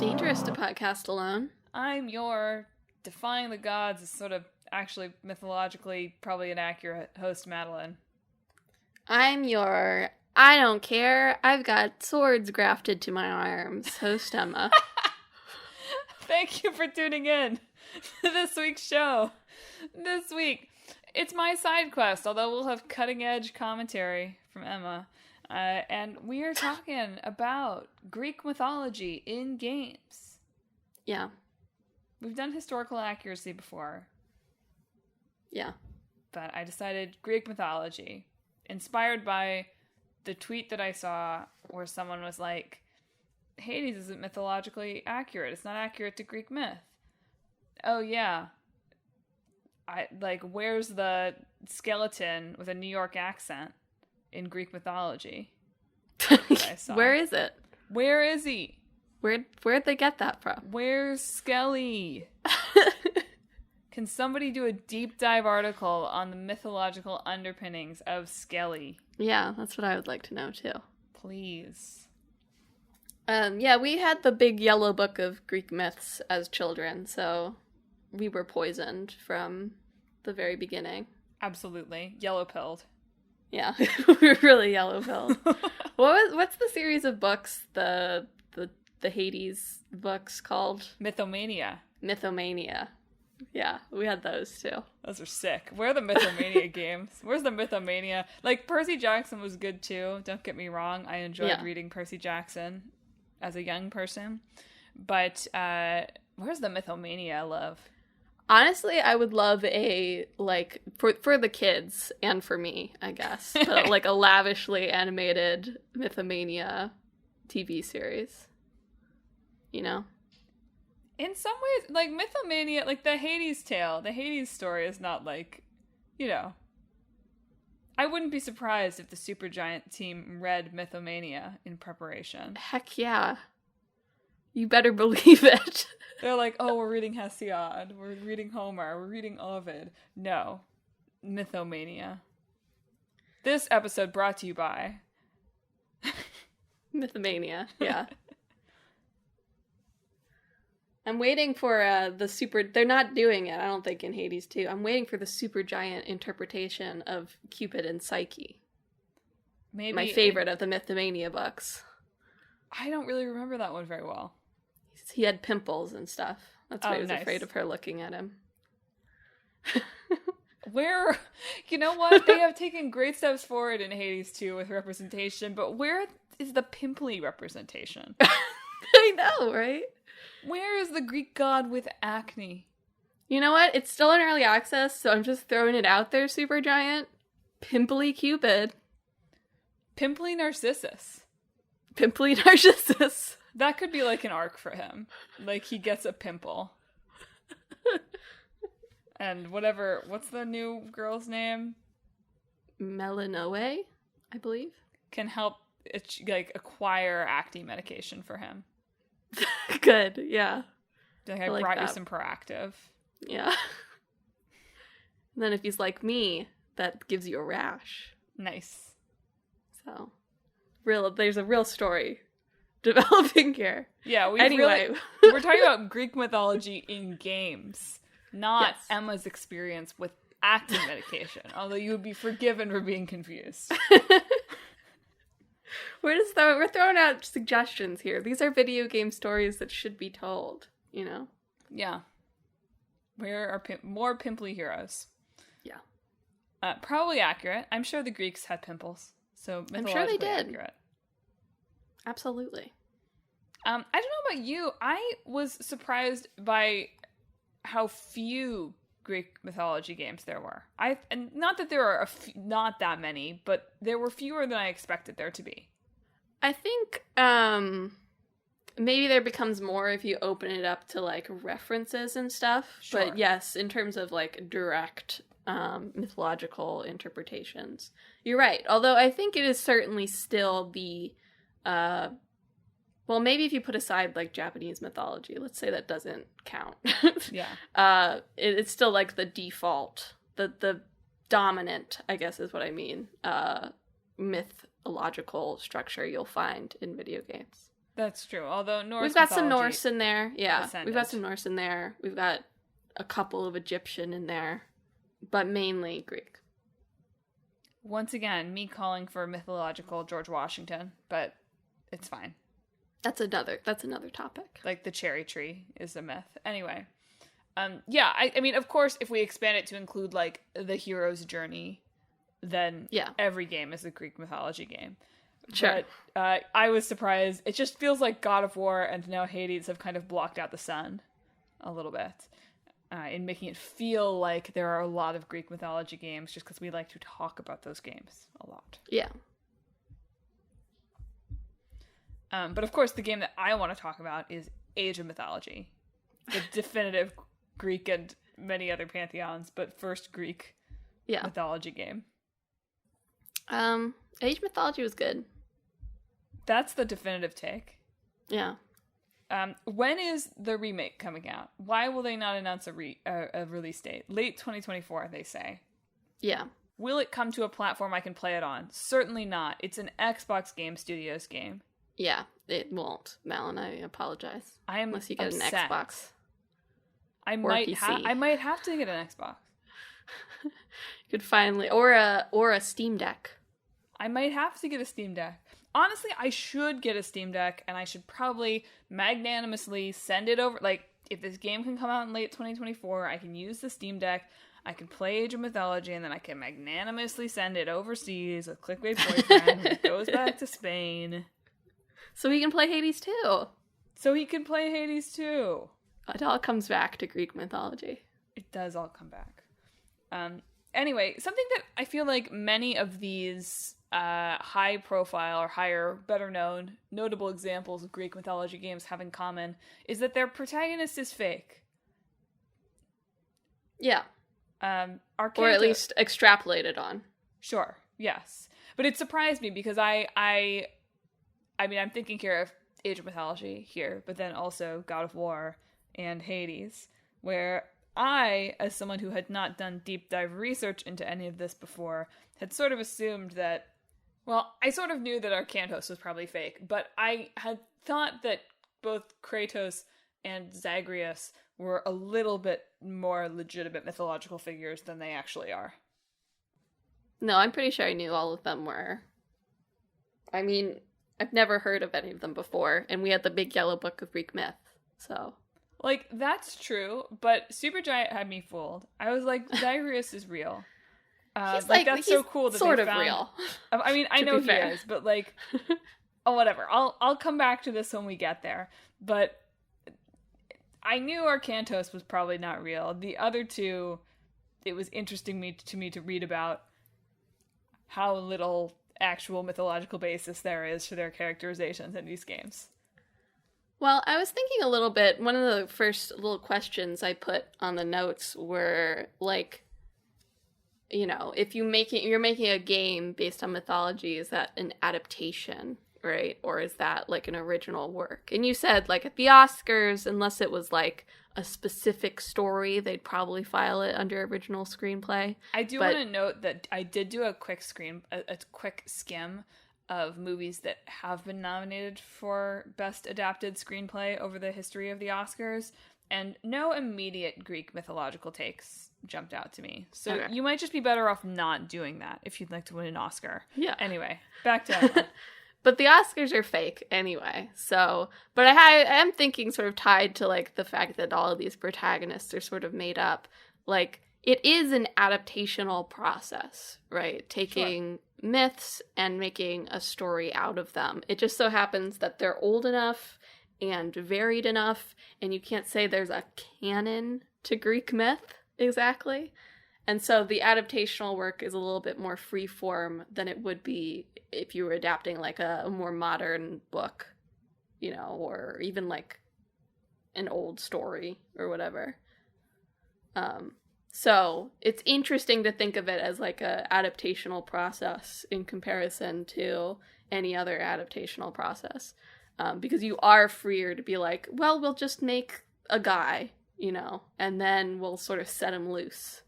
dangerous to podcast alone. I'm your defying the gods is sort of actually mythologically probably inaccurate host, Madelyn. I'm your I don't care, I've got swords grafted to my arms host, Emma. Thank you for tuning in to this week's show. This week, it's my side quest, although we'll have cutting edge commentary from Emma. And we are talking about Greek mythology in games. Yeah. We've done historical accuracy before. Yeah. But I decided Greek mythology, inspired by the tweet that I saw where someone was like, Hades isn't mythologically accurate. It's not accurate to Greek myth. Oh, yeah. Where's the skeleton with a New York accent in Greek mythology? I saw. Where is it? Where is he? Where'd they get that from? Where's Skelly? Can somebody do a deep dive article on the mythological underpinnings of Skelly? Yeah, that's what I would like to know too. Please. Yeah, we had the big yellow book of Greek myths as children, so we were poisoned from the very beginning. Absolutely. Yellow-pilled. Yeah, we were really yellow-pilled. What's the series of books, the Hades books called? Myth-o-Mania. Myth-o-Mania. Yeah, we had those too. Those are sick. Where are the Myth-o-Mania games? Where's the Myth-o-Mania? Like, Percy Jackson was good too, don't get me wrong. I enjoyed reading Percy Jackson as a young person. But, where's the Myth-o-Mania I love? Honestly, I would love a, for the kids and for me, I guess, but, a lavishly animated Myth-o-Mania TV series. You know? In some ways, Myth-o-Mania, the Hades tale, the Hades story is not I wouldn't be surprised if the Supergiant team read Myth-o-Mania in preparation. Heck yeah. You better believe it. They're like, oh, we're reading Hesiod, we're reading Homer, we're reading Ovid. No. Myth-o-Mania. This episode brought to you by... Myth-o-Mania, yeah. I'm waiting for they're not doing it, I don't think, in Hades 2. I'm waiting for the Supergiant interpretation of Cupid and Psyche. Maybe my favorite of the Myth-o-Mania books. I don't really remember that one very well. He had pimples and stuff. That's why he was afraid of her looking at him. You know what? They have taken great steps forward in Hades 2 with representation, but where is the pimply representation? I know, right? Where is the Greek god with acne? You know what? It's still in early access, so I'm just throwing it out there, Supergiant. Pimply Cupid. Pimply Narcissus. Pimply Narcissus. That could be an arc for him. He gets a pimple. And what's the new girl's name? Melanoe, I believe. Can help, acquire acne medication for him. Good, yeah. I brought you some Proactive. Yeah. And then if he's like me, that gives you a rash. Nice. So, there's a real story developing here. Yeah, we're talking about Greek mythology in games, not Emma's experience with acne medication, although you would be forgiven for being confused. We're throwing out suggestions here. These are video game stories that should be told, you know? Yeah. Where are more pimply heroes? Yeah. Probably accurate. I'm sure the Greeks had pimples, so I'm sure they did. Accurate. Absolutely. I don't know about you. I was surprised by how few Greek mythology games there were. And not that there are not that many, but there were fewer than I expected there to be. I think maybe there becomes more if you open it up to references and stuff. Sure. But yes, in terms of direct mythological interpretations, you're right. Although I think it is certainly still the well, maybe if you put aside Japanese mythology, let's say that doesn't count. Yeah. It's still the default, the dominant, I guess is what I mean, mythological structure you'll find in video games. That's true. Although Norse we've got mythology, some Norse in there. Yeah, ascended. we've got some Norse in there. We've got a couple of Egyptian in there, but mainly Greek. Once again, me calling for mythological George Washington, but it's fine. That's another topic. Like the cherry tree is a myth. Anyway, yeah, I mean, of course, if we expand it to include like the hero's journey, then every game is a Greek mythology game. Sure. But I was surprised. It just feels like God of War and now Hades have kind of blocked out the sun a little bit in making it feel like there are a lot of Greek mythology games just because we like to talk about those games a lot. Yeah. But of course, the game that I want to talk about is Age of Mythology, the definitive Greek and many other pantheons, but first Greek mythology game. Age of Mythology was good. That's the definitive take. Yeah. When is the remake coming out? Why will they not announce a release date? Late 2024, they say. Yeah. Will it come to a platform I can play it on? Certainly not. It's an Xbox Game Studios game. Yeah, it won't. Madeline, I apologize. Unless you get upset. An Xbox. I might have to get an Xbox. You could finally, or a Steam Deck. I might have to get a Steam Deck. Honestly, I should get a Steam Deck, and I should probably magnanimously send it over. Like, if this game can come out in late 2024, I can use the Steam Deck, I can play Age of Mythology, and then I can magnanimously send it overseas with Clickbait Boyfriend, who goes back to Spain. So he can play Hades too. It all comes back to Greek mythology. It does all come back. Anyway, something that I feel like many of these high profile or higher, better known, notable examples of Greek mythology games have in common is that their protagonist is fake. Yeah. Or at least extrapolated on. Sure, yes. But it surprised me because I mean, I'm thinking here of Age of Mythology here, but then also God of War and Hades, where I, as someone who had not done deep dive research into any of this before, had sort of assumed that, well, I sort of knew that Arcantos was probably fake, but I had thought that both Kratos and Zagreus were a little bit more legitimate mythological figures than they actually are. No, I'm pretty sure I knew all of them were. I mean, I've never heard of any of them before, and we had the big yellow book of Greek myth, so... Like, that's true, but Supergiant had me fooled. I was like, Zagreus is real. That's so cool that sort they of found... real. I mean, I know he is, but like, oh, whatever. I'll come back to this when we get there. But I knew Arcantos was probably not real. The other two, it was interesting to me to read about how little actual mythological basis there is for their characterizations in these games. Well, I was thinking a little bit, one of the first little questions I put on the notes were, like, you know, if you're making a game based on mythology, is that an adaptation, right? Or is that, like, an original work? And you said, like, at the Oscars, unless it was, like, a specific story, they'd probably file it under original screenplay. I do want to note that I did do a quick skim of movies that have been nominated for Best Adapted Screenplay over the history of the Oscars, and no immediate Greek mythological takes jumped out to me. So You might just be better off not doing that if you'd like to win an Oscar. Yeah. Anyway, back to Emma. But the Oscars are fake anyway, so... But I am thinking sort of tied to, like, the fact that all of these protagonists are sort of made up. Like, it is an adaptational process, right? Taking... Sure. Myths and making a story out of them. It just so happens that they're old enough and varied enough, and you can't say there's a canon to Greek myth exactly. And so the adaptational work is a little bit more freeform than it would be if you were adapting like a more modern book, you know, or even like an old story or whatever. So it's interesting to think of it as like a adaptational process in comparison to any other adaptational process. Because you are freer to be like, well, we'll just make a guy, you know, and then we'll sort of set him loose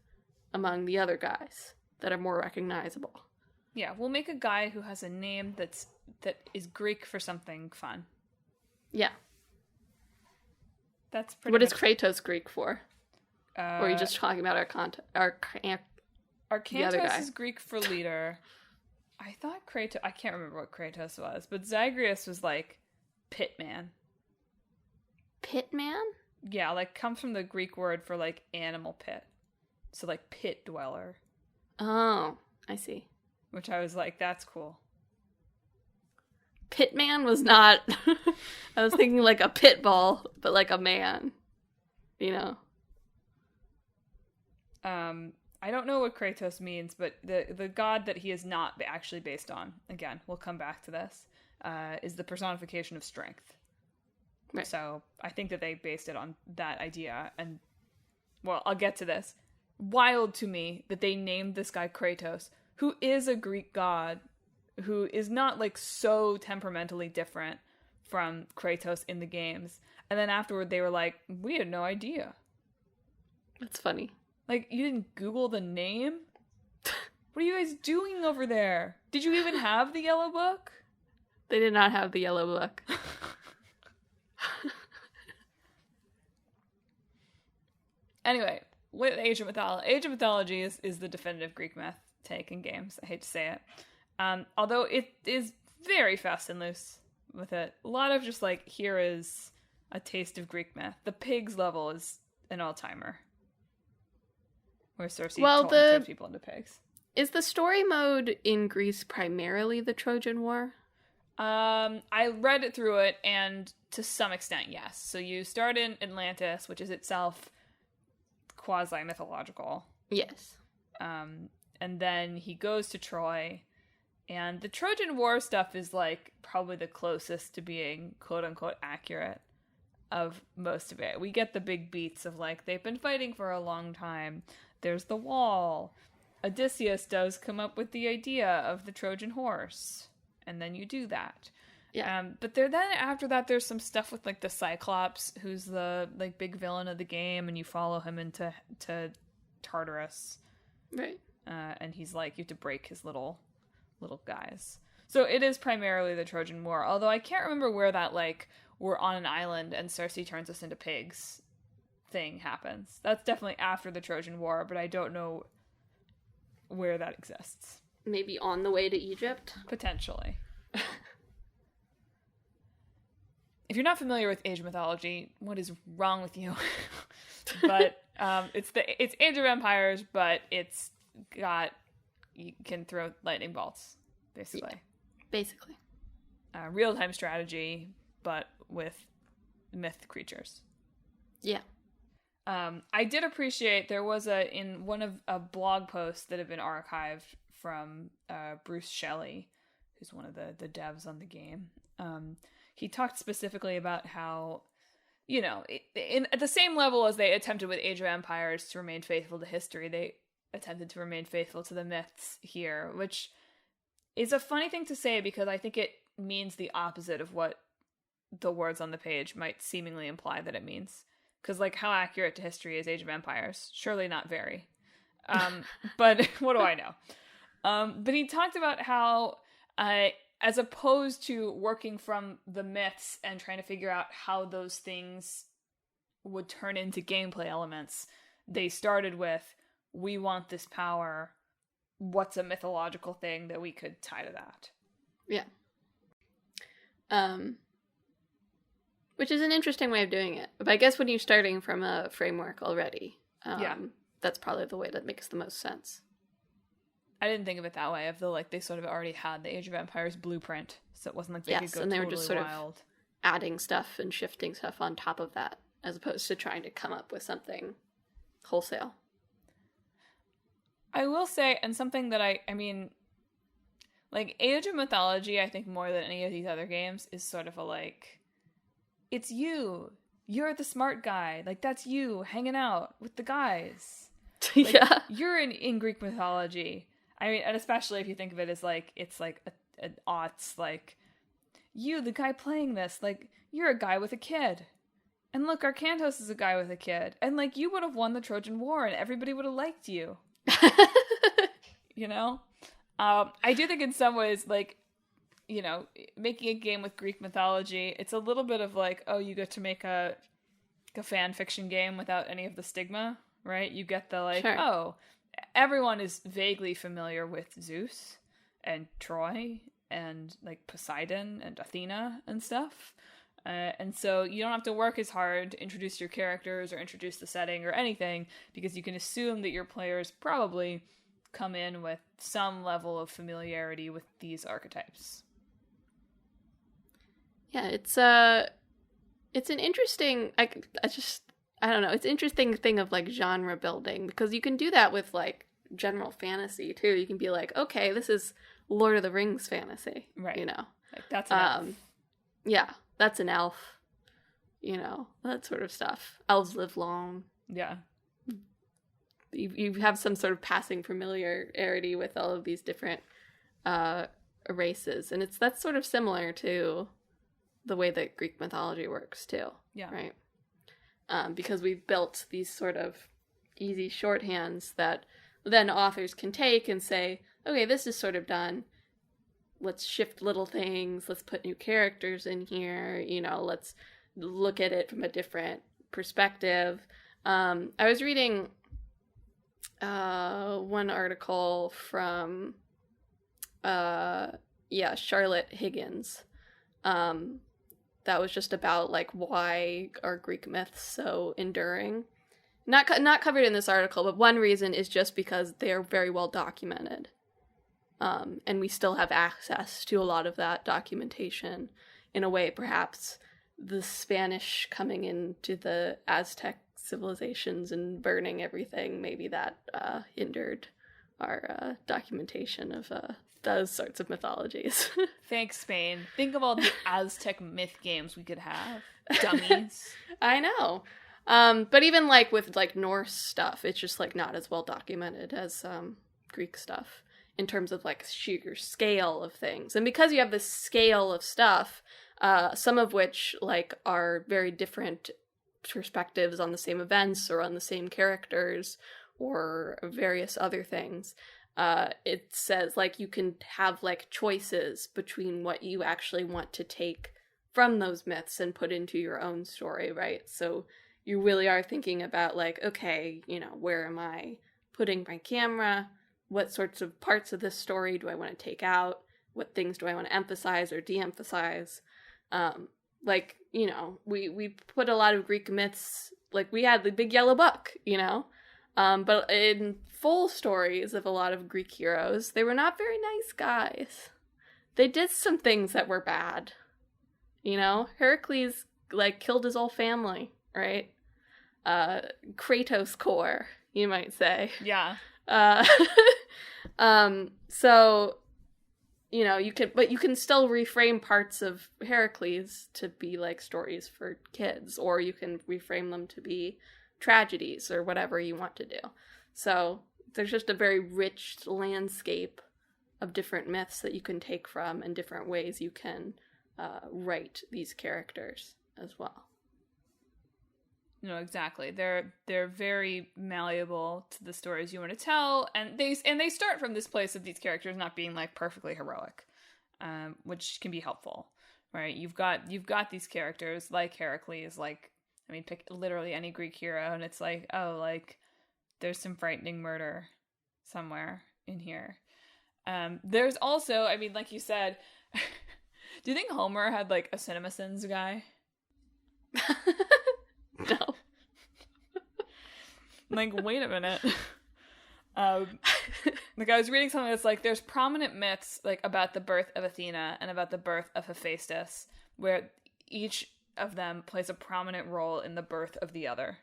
among the other guys that are more recognizable. Yeah, we'll make a guy who has a name that is Greek for something fun. Yeah. That's pretty What much... is Kratos Greek for? Or are you just talking about our Arkantos is Greek for leader. I thought Kratos... I can't remember what Kratos was, but Zagreus was like pitman. Pitman? Yeah, like comes from the Greek word for like animal pit. So like pit dweller. Oh, I see. Which I was like, that's cool. Pitman was not... I was thinking like a pit bull, but like a man. You know? I don't know what Kratos means, but the god that he is not actually based on, again, we'll come back to this, is the personification of strength. Right. So I think that they based it on that idea, and, well, I'll get to this. Wild to me that they named this guy Kratos, who is a Greek god, who is not, like, so temperamentally different from Kratos in the games. And then afterward they were like, we had no idea. That's funny. Like, you didn't Google the name? What are you guys doing over there? Did you even have the yellow book? They did not have the yellow book. Anyway, with Age of Mythology. Age of Mythology is the definitive Greek myth take in games. I hate to say it. Although it is very fast and loose with it. A lot of just like, here is a taste of Greek myth. The pigs level is an all-timer. Where Cersei turns people into pigs. Is the story mode in Greece primarily the Trojan War? I read it through it, and to some extent, yes. So you start in Atlantis, which is itself quasi-mythological. Yes. And then he goes to Troy, and the Trojan War stuff is, like, probably the closest to being quote-unquote accurate of most of it. We get the big beats of, like, they've been fighting for a long time. There's the wall. Odysseus does come up with the idea of the Trojan horse. And then you do that. Yeah. But then after that, there's some stuff with, like, the Cyclops, who's the, like, big villain of the game, and you follow him into Tartarus. Right. And he's like, you have to break his little guys. So it is primarily the Trojan War, although I can't remember where that, like, we're on an island and Cersei turns us into pigs thing happens. That's definitely after the Trojan War, but I don't know where that exists. Maybe on the way to Egypt? Potentially. If you're not familiar with Age of Mythology, what is wrong with you? But it's Age of Empires, but you can throw lightning bolts, basically. Yeah, basically. Real-time strategy, but with myth creatures. Yeah. I did appreciate there was in one of a blog post that had been archived from Bruce Shelley, who's one of the devs on the game. He talked specifically about how, you know, at the same level as they attempted with Age of Empires to remain faithful to history, they attempted to remain faithful to the myths here, which is a funny thing to say because I think it means the opposite of what the words on the page might seemingly imply that it means. Because, like, how accurate to history is Age of Empires? Surely not very. But what do I know? But he talked about how, as opposed to working from the myths and trying to figure out how those things would turn into gameplay elements, they started with, we want this power. What's a mythological thing that we could tie to that? Yeah. Which is an interesting way of doing it. But I guess when you're starting from a framework already, that's probably the way that makes the most sense. I didn't think of it that way. I feel like they sort of already had the Age of Empires blueprint, so it wasn't like they could go and they totally were just sort wild. of adding stuff and shifting stuff on top of that, as opposed to trying to come up with something wholesale. I will say, and something that I mean, like, Age of Mythology, I think more than any of these other games, is sort of a, like, it's you. You're the smart guy. Like, that's you hanging out with the guys. Like, yeah. You're in Greek mythology. I mean, and especially if you think of it as, like, it's like an aughts, like, you, the guy playing this, like, you're a guy with a kid. And look, Arkantos is a guy with a kid. And, like, you would have won the Trojan War and everybody would have liked you. You know? I do think in some ways, like, making a game with Greek mythology, it's a little bit of like, oh, you get to make a fan fiction game without any of the stigma, right? You get the like, Sure. oh, everyone is vaguely familiar with Zeus and Troy and like Poseidon and Athena and stuff. And so you don't have to work as hard to introduce your characters or introduce the setting or anything, because you can assume that your players probably come in with some level of familiarity with these archetypes. Yeah, it's an interesting, I don't know, it's an interesting thing of like genre building, because you can do that with like general fantasy too. You can be like, okay, this is Lord of the Rings fantasy, right? Like that's an elf. Yeah, that's an elf, that sort of stuff. Elves live long. Yeah. You have some sort of passing familiarity with all of these different races, and that's sort of similar to the way that Greek mythology works too. Yeah. Right. Because we've built these sort of easy shorthands that then authors can take and say, okay, this is sort of done. Let's shift little things. Let's put new characters in here. Let's look at it from a different perspective. I was reading one article from Charlotte Higgins that was just about like why are Greek myths so enduring. Not covered in this article, but one reason is just because they're very well documented, and we still have access to a lot of that documentation in a way perhaps the Spanish coming into the Aztec civilizations and burning everything, maybe that hindered our documentation of those sorts of mythologies. Thanks, Spain. Think of all the Aztec myth games we could have. Dummies. I know. But even like with like Norse stuff, it's just like not as well documented as Greek stuff in terms of like sheer scale of things. And because you have this scale of stuff, some of which like are very different perspectives on the same events or on the same characters or various other things, it says like you can have like choices between what you actually want to take from those myths and put into your own story, right? So you really are thinking about like, okay, where am I putting my camera? What sorts of parts of this story do I want to take out? What things do I want to emphasize or de-emphasize? We put a lot of Greek myths, like we had the Big Yellow Book, but in full stories of a lot of Greek heroes, they were not very nice guys. They did some things that were bad. Heracles, like, killed his whole family, right? Kratos core, you might say. Yeah. So, you can still reframe parts of Heracles to be like stories for kids, or you can reframe them to be tragedies or whatever you want to do. So there's just a very rich landscape of different myths that you can take from and different ways you can write these characters as well. No, exactly. They're very malleable to the stories you want to tell, and they start from this place of these characters not being like perfectly heroic, which can be helpful, right? You've got these characters like Heracles, like, I mean, pick literally any Greek hero, and it's like, oh, like there's some frightening murder somewhere in here. There's also, I mean, like you said, do you think Homer had like a CinemaSins guy? No. Like, wait a minute. Like, I was reading something that's like, there's prominent myths like about the birth of Athena and about the birth of Hephaestus, where each of them plays a prominent role in the birth of the other.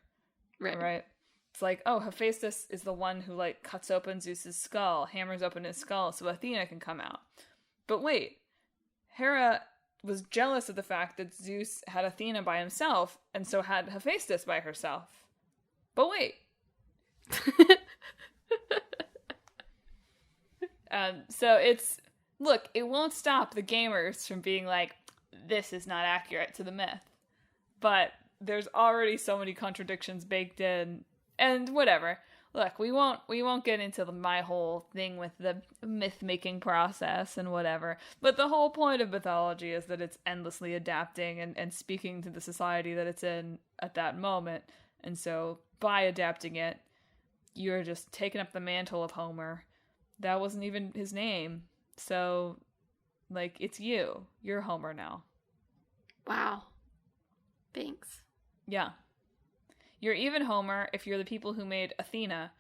Right? It's like, oh, Hephaestus is the one who like cuts open Zeus's skull, hammers open his skull so Athena can come out. But wait, Hera was jealous of the fact that Zeus had Athena by himself and so had Hephaestus by herself. But wait. So it won't stop the gamers from being like, this is not accurate to the myth. But there's already so many contradictions baked in, and whatever. look, we won't get into my whole thing with the myth making process and whatever. But the whole point of mythology is that it's endlessly adapting and speaking to the society that it's in at that moment. And so by adapting it, you're just taking up the mantle of Homer. That wasn't even his name. So, like, it's you. You're Homer now. Wow. Thanks. Yeah. You're even Homer if you're the people who made Athena,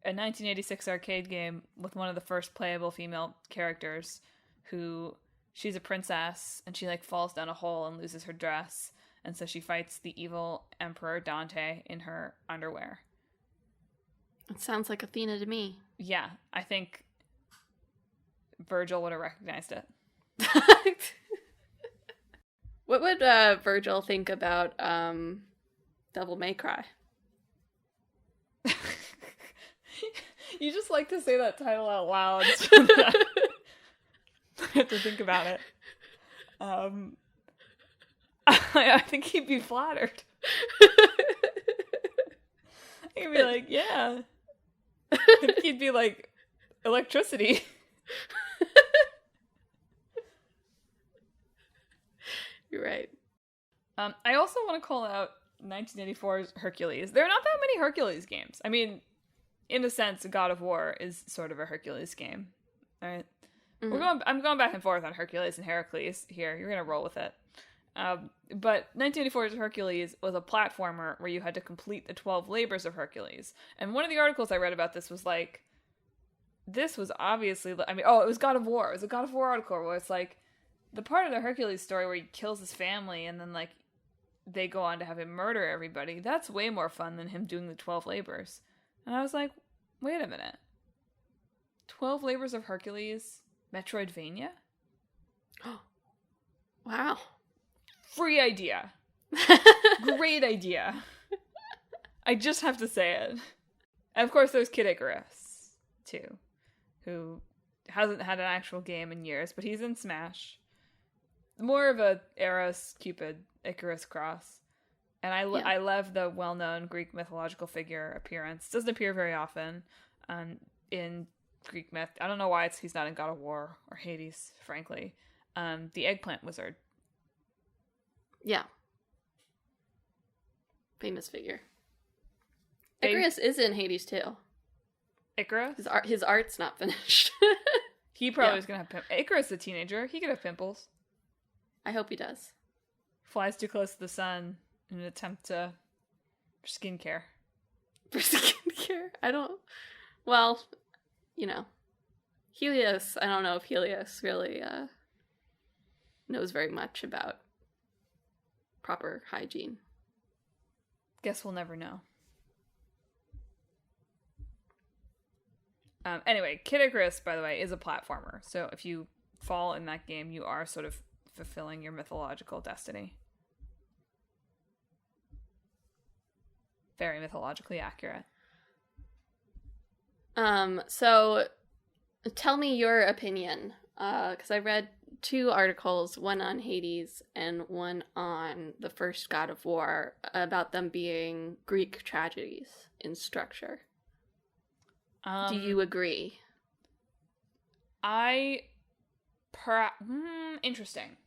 a 1986 arcade game with one of the first playable female characters, who, she's a princess, and she, like, falls down a hole and loses her dress, and so she fights the evil Emperor Dante in her underwear. It sounds like Athena to me. Yeah, I think Virgil would have recognized it. What would Virgil think about Devil May Cry? You just like to say that title out loud. So that I have to think about it. I think he'd be flattered. He'd be like, yeah. I think he'd be like, electricity. You're right. I also want to call out 1984's Hercules. There are not that many Hercules games. I mean, in a sense, God of War is sort of a Hercules game. All right? Mm-hmm. I'm going back and forth on Hercules and Heracles here. You're going to roll with it. But 1984's Hercules was a platformer where you had to complete the 12 labors of Hercules. And one of the articles I read about this was like, this was obviously, it was God of War. It was a God of War article where it's like, the part of the Hercules story where he kills his family and then, like, they go on to have him murder everybody, that's way more fun than him doing the 12 labors. And I was like, wait a minute. 12 labors of Hercules? Metroidvania? Wow. Free idea. Great idea. I just have to say it. And of course there's Kid Icarus, too, who hasn't had an actual game in years, but he's in Smash. More of a Eros Cupid Icarus cross. And I love the well-known Greek mythological figure appearance. Doesn't appear very often in Greek myth. I don't know why he's not in God of War or Hades, frankly. The eggplant wizard. Yeah. Famous figure. Icarus is in Hades too. Icarus? His art's not finished. He probably is going to have pimples. Icarus is a teenager. He could have pimples. I hope he does. Flies too close to the sun in an attempt for skincare. For skincare? Well, Helios, I don't know if Helios really knows very much about proper hygiene. Guess we'll never know. Anyway, Kid Icarus, by the way, is a platformer. So if you fall in that game, you are sort of fulfilling your mythological destiny. Very mythologically accurate. So tell me your opinion, because I read 2 articles, one on Hades and one on the first God of War, about them being Greek tragedies in structure. Do you agree? Interesting.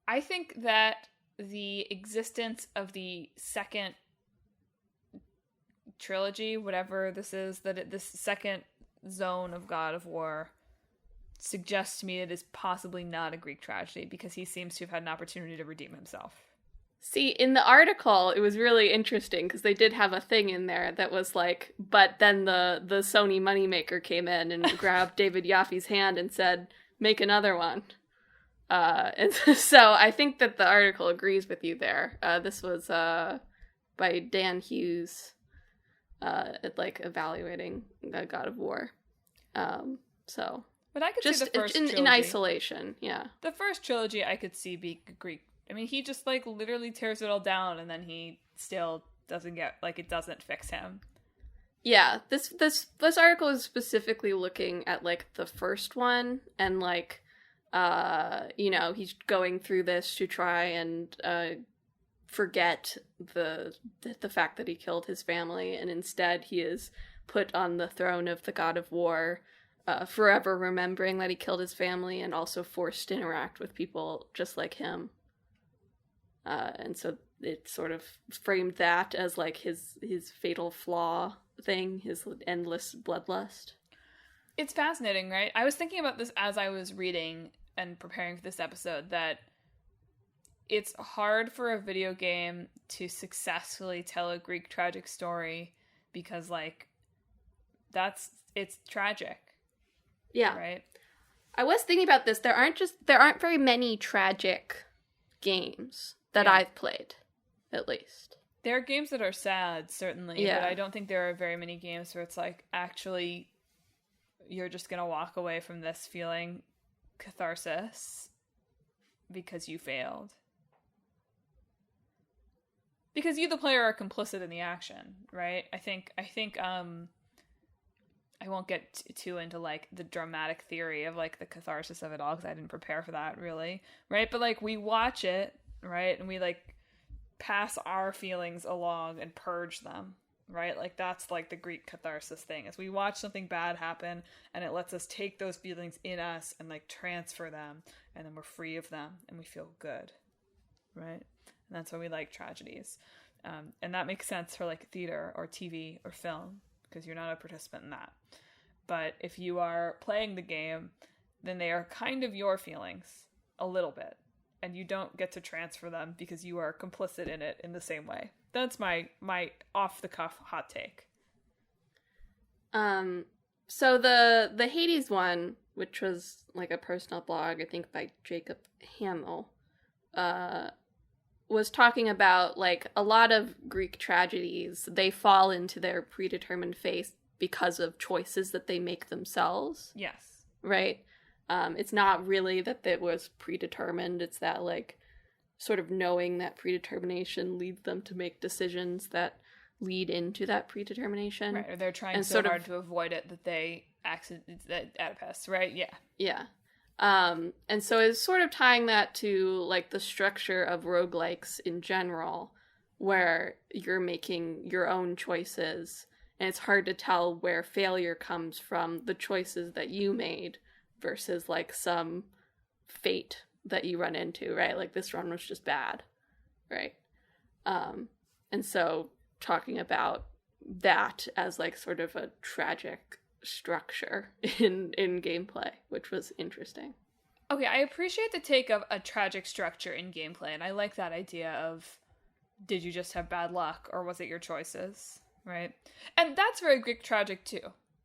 I think that the existence of the second trilogy, whatever this is, this second zone of God of War suggests to me it is possibly not a Greek tragedy because he seems to have had an opportunity to redeem himself. See, in the article, it was really interesting because they did have a thing in there that was like, but then the Sony moneymaker came in and grabbed David Yaffe's hand and said, make another one. And so I think that the article agrees with you there. This was by Dan Hughes, evaluating God of War. But I could just see the first trilogy. In isolation, yeah. The first trilogy I could see be Greek. I mean, he just literally tears it all down, and then he still doesn't get it doesn't fix him. Yeah, this article is specifically looking at the first one, and he's going through this to try and forget the fact that he killed his family, and instead he is put on the throne of the god of war, forever remembering that he killed his family and also forced to interact with people just like him. And so it sort of framed that as like his fatal flaw thing, his endless bloodlust. It's fascinating, right? I was thinking about this as I was reading and preparing for this episode, that it's hard for a video game to successfully tell a Greek tragic story because, like, it's tragic. Yeah. Right? I was thinking about this. There aren't very many tragic games that I've played, at least. There are games that are sad, certainly, but I don't think there are very many games where it's like, actually, you're just gonna walk away from this feeling catharsis because you failed. Because you, the player, are complicit in the action, right? I think I won't get too into, like, the dramatic theory of, like, the catharsis of it all, because I didn't prepare for that, really, right? But, like, we watch it, right? And we, like, pass our feelings along and purge them, right? Like, that's, like, the Greek catharsis thing, is we watch something bad happen, and it lets us take those feelings in us and, like, transfer them, and then we're free of them, and we feel good, right? And that's why we like tragedies. And that makes sense for, like, theater or TV or film, because you're not a participant in that. But if you are playing the game, then they are kind of your feelings, a little bit. And you don't get to transfer them because you are complicit in it in the same way. That's my off-the-cuff hot take. So the Hades one, which was, like, a personal blog, I think by Jacob Hamill, was talking about, like, a lot of Greek tragedies, they fall into their predetermined fate because of choices that they make themselves. Yes. Right? It's not really that it was predetermined. It's that, like, sort of knowing that predetermination leads them to make decisions that lead into that predetermination. Right, or they're trying so hard to avoid it that they that Oedipus, right? Yeah. Yeah. And so it's sort of tying that to, like, the structure of roguelikes in general, where you're making your own choices, and it's hard to tell where failure comes from the choices that you made versus, like, some fate that you run into, right? Like, this run was just bad, right? And so talking about that as, like, sort of a tragic structure in gameplay, which was interesting. Okay, I appreciate the take of a tragic structure in gameplay, and I like that idea of, did you just have bad luck, or was it your choices, right? And that's very Greek tragic too,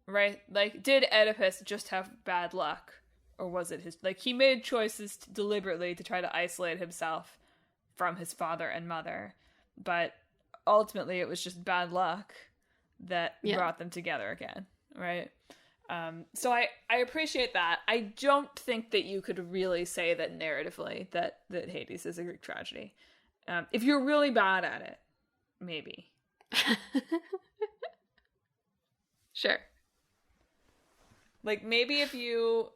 right? Like, did Oedipus just have bad luck, or was it his, like, he made choices deliberately to try to isolate himself from his father and mother, but ultimately it was just bad luck that brought them together again. Right? So I appreciate that. I don't think that you could really say that narratively that Hades is a Greek tragedy. If you're really bad at it, maybe. Sure. Like, maybe if you...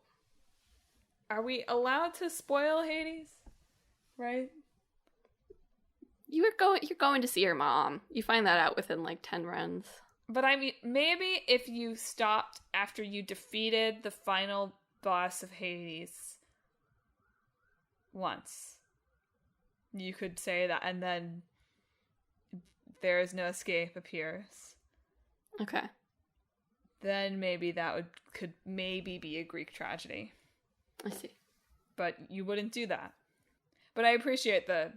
Are we allowed to spoil Hades? Right? You're going to see your mom. You find that out within, like, 10 runs. But I mean, maybe if you stopped after you defeated the final boss of Hades once, you could say that, and then there is no escape appears. Okay. Then maybe that could maybe be a Greek tragedy. I see. But you wouldn't do that. But I appreciate the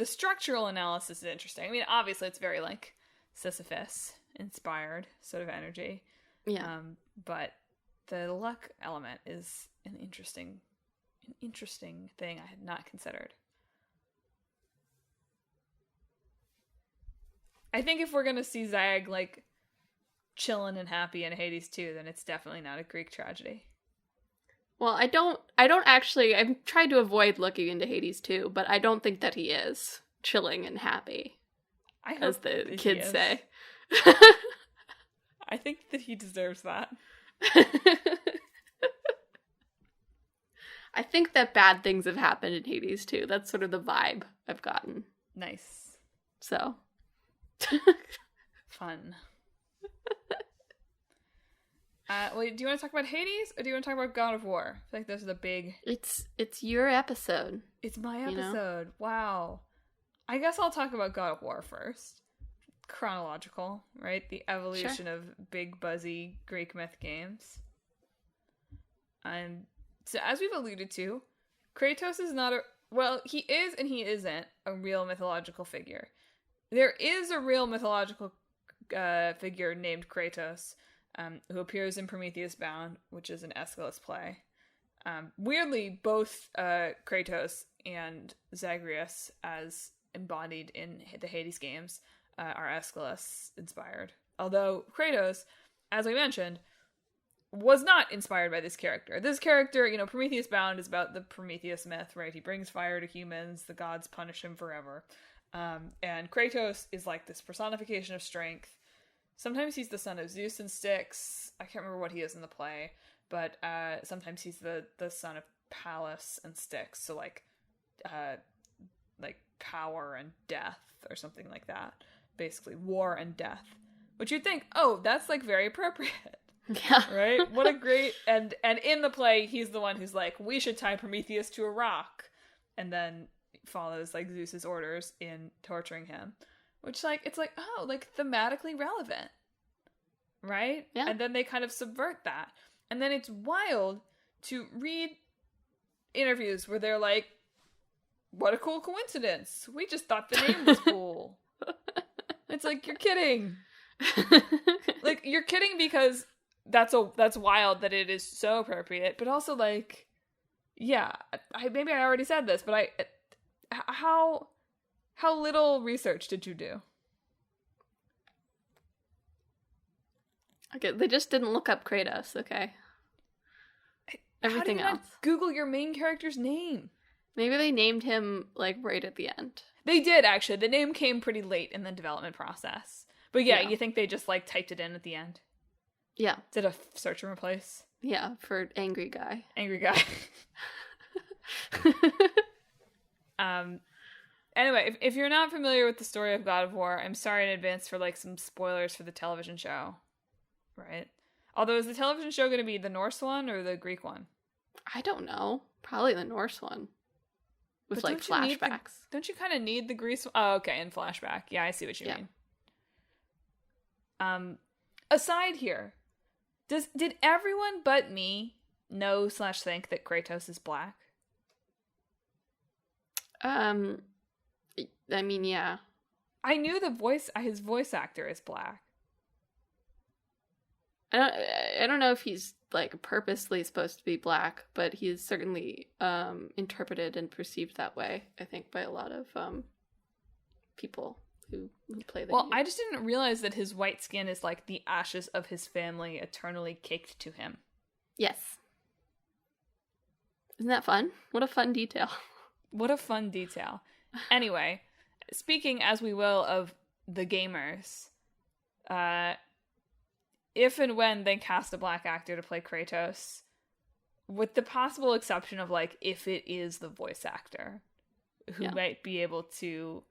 structural analysis is interesting. I mean, obviously it's very, like, Sisyphus inspired sort of energy. Yeah. But the luck element is an interesting thing I had not considered. I think if we're gonna see Zag, like, chilling and happy in Hades 2, then it's definitely not a Greek tragedy. Well, I don't actually, I'm trying to avoid looking into Hades 2, but I don't think that he is chilling and happy. I hope as the kids say. I think that he deserves that. I think that bad things have happened in Hades too. That's sort of the vibe I've gotten. Nice. So. Fun. Wait, do you want to talk about Hades, or do you want to talk about God of War? I feel like those are the big... It's your episode. It's my episode. Wow. I guess I'll talk about God of War first. Chronological, right? The evolution of big, buzzy Greek myth games. So as we've alluded to, Kratos is not he is and he isn't a real mythological figure. There is a real mythological figure named Kratos, who appears in Prometheus Bound, which is an Aeschylus play. Weirdly, both Kratos and Zagreus, as embodied in the Hades games, are Aeschylus inspired. Although Kratos, as we mentioned, was not inspired by this character. This character, Prometheus Bound is about the Prometheus myth, right? He brings fire to humans, the gods punish him forever. And Kratos is like this personification of strength. Sometimes he's the son of Zeus and Styx. I can't remember what he is in the play, but sometimes he's the son of Pallas and Styx. So like power and death or something like that. Basically, war and death. Which you'd think, oh, that's like very appropriate. Yeah. Right? What a great... And in the play, he's the one who's like, we should tie Prometheus to a rock. And then follows like Zeus's orders in torturing him. Which it's like, oh, like thematically relevant. Right? Yeah. And then they kind of subvert that. And then it's wild to read interviews where they're like, what a cool coincidence. We just thought the name was cool. It's like, you're kidding. Like, you're kidding because that's wild that it is so appropriate, but also like, yeah, maybe I already said this, but how little research did you do? Okay, they just didn't look up Kratos, okay? Everything How do you else. not Google your main character's name? Maybe they named him, like, right at the end. They did, actually. The name came pretty late in the development process. But yeah, you think they just, like, typed it in at the end? Yeah. Did a search and replace? Yeah, for angry guy. Angry guy. Anyway, if you're not familiar with the story of God of War, I'm sorry in advance for, like, some spoilers for the television show. Right? Although, is the television show going to be the Norse one or the Greek one? I don't know. Probably the Norse one. With, but like, flashbacks. Don't you kind of need the Greece one? Oh, okay, in flashback. Yeah, I see what you mean. Aside here, did everyone but me know/think that Kratos is black? I mean, yeah. I knew his voice actor is black. I don't know if he's, like, purposely supposed to be black, but he is certainly interpreted and perceived that way, I think, by a lot of people who play the game. I just didn't realize that his white skin is like the ashes of his family eternally caked to him. Yes. Isn't that fun? What a fun detail. What a fun detail. Anyway, speaking as we will of the gamers, if and when they cast a black actor to play Kratos, with the possible exception of, like, if it is the voice actor who might be able to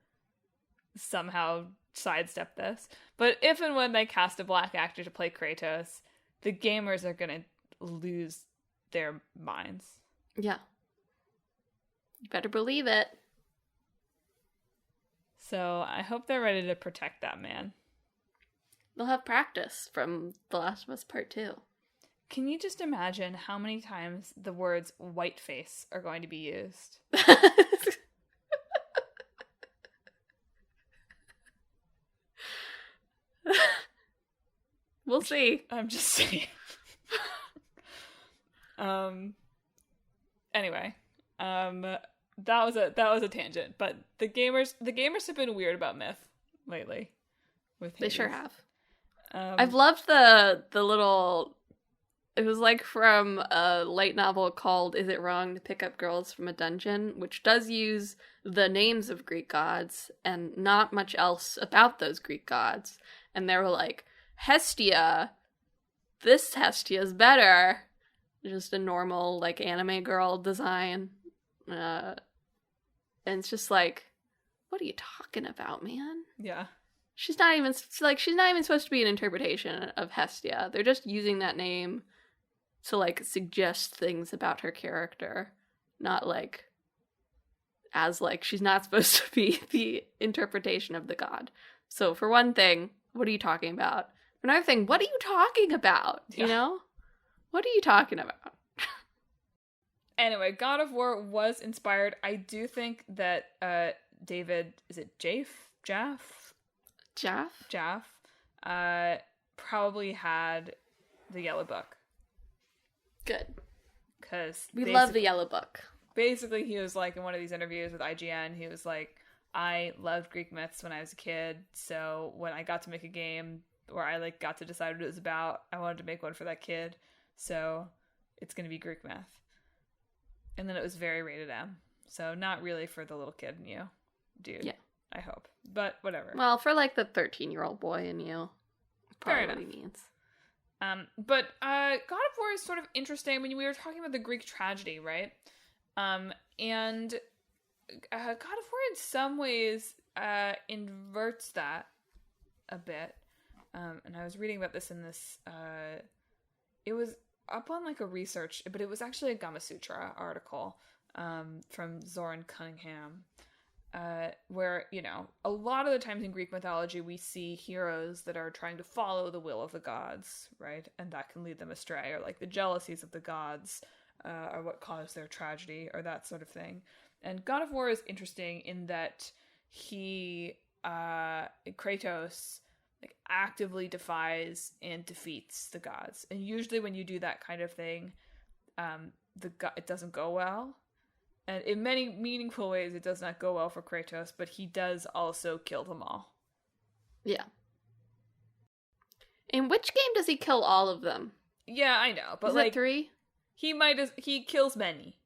somehow sidestep this, but if and when they cast a black actor to play Kratos, the gamers are gonna lose their minds. Yeah. You better believe it. So I hope they're ready to protect that man. They'll have practice from The Last of Us Part 2. Can you just imagine how many times the words whiteface are going to be used? We'll see. I'm just saying. Anyway, that was a tangent, but the gamers have been weird about myth lately. They sure have. I've loved the little... It was like from a light novel called Is It Wrong to Pick Up Girls from a Dungeon, which does use the names of Greek gods and not much else about those Greek gods. And they were like, Hestia, this Hestia's better. Just a normal, like, anime girl design. And it's just like, what are you talking about, man? Yeah. She's not even supposed to be an interpretation of Hestia. They're just using that name to like suggest things about her character, not like as like she's not supposed to be the interpretation of the god. So for one thing, what are you talking about? For another thing, what are you talking about? Yeah. You know? What are you talking about? Anyway, God of War was inspired. I do think that David, is it Jaff, probably had the Yellow Book. Good. Because we love the Yellow Book. Basically, he was like, in one of these interviews with IGN, he was like, I loved Greek myths when I was a kid, so when I got to make a game where I like got to decide what it was about, I wanted to make one for that kid, so it's going to be Greek myth. And then it was very rated M, so not really for the little kid in you, dude. Yeah. I hope. But whatever. Well, for like the 13-year-old boy in you, probably what he means. But God of War is sort of interesting when we were talking about the Greek tragedy, right? And God of War in some ways inverts that a bit. And I was reading about this in this, it was up on like a research, but it was actually a Gamasutra article from Zoran Cunningham, where, you know, a lot of the times in Greek mythology we see heroes that are trying to follow the will of the gods, right? And that can lead them astray, or like the jealousies of the gods are what caused their tragedy, or that sort of thing. And God of War is interesting in that he, Kratos, like actively defies and defeats the gods. And usually when you do that kind of thing, it doesn't go well. And in many meaningful ways, it does not go well for Kratos, but he does also kill them all. Yeah. In which game does he kill all of them? Yeah, I know, but is like it 3? He kills many.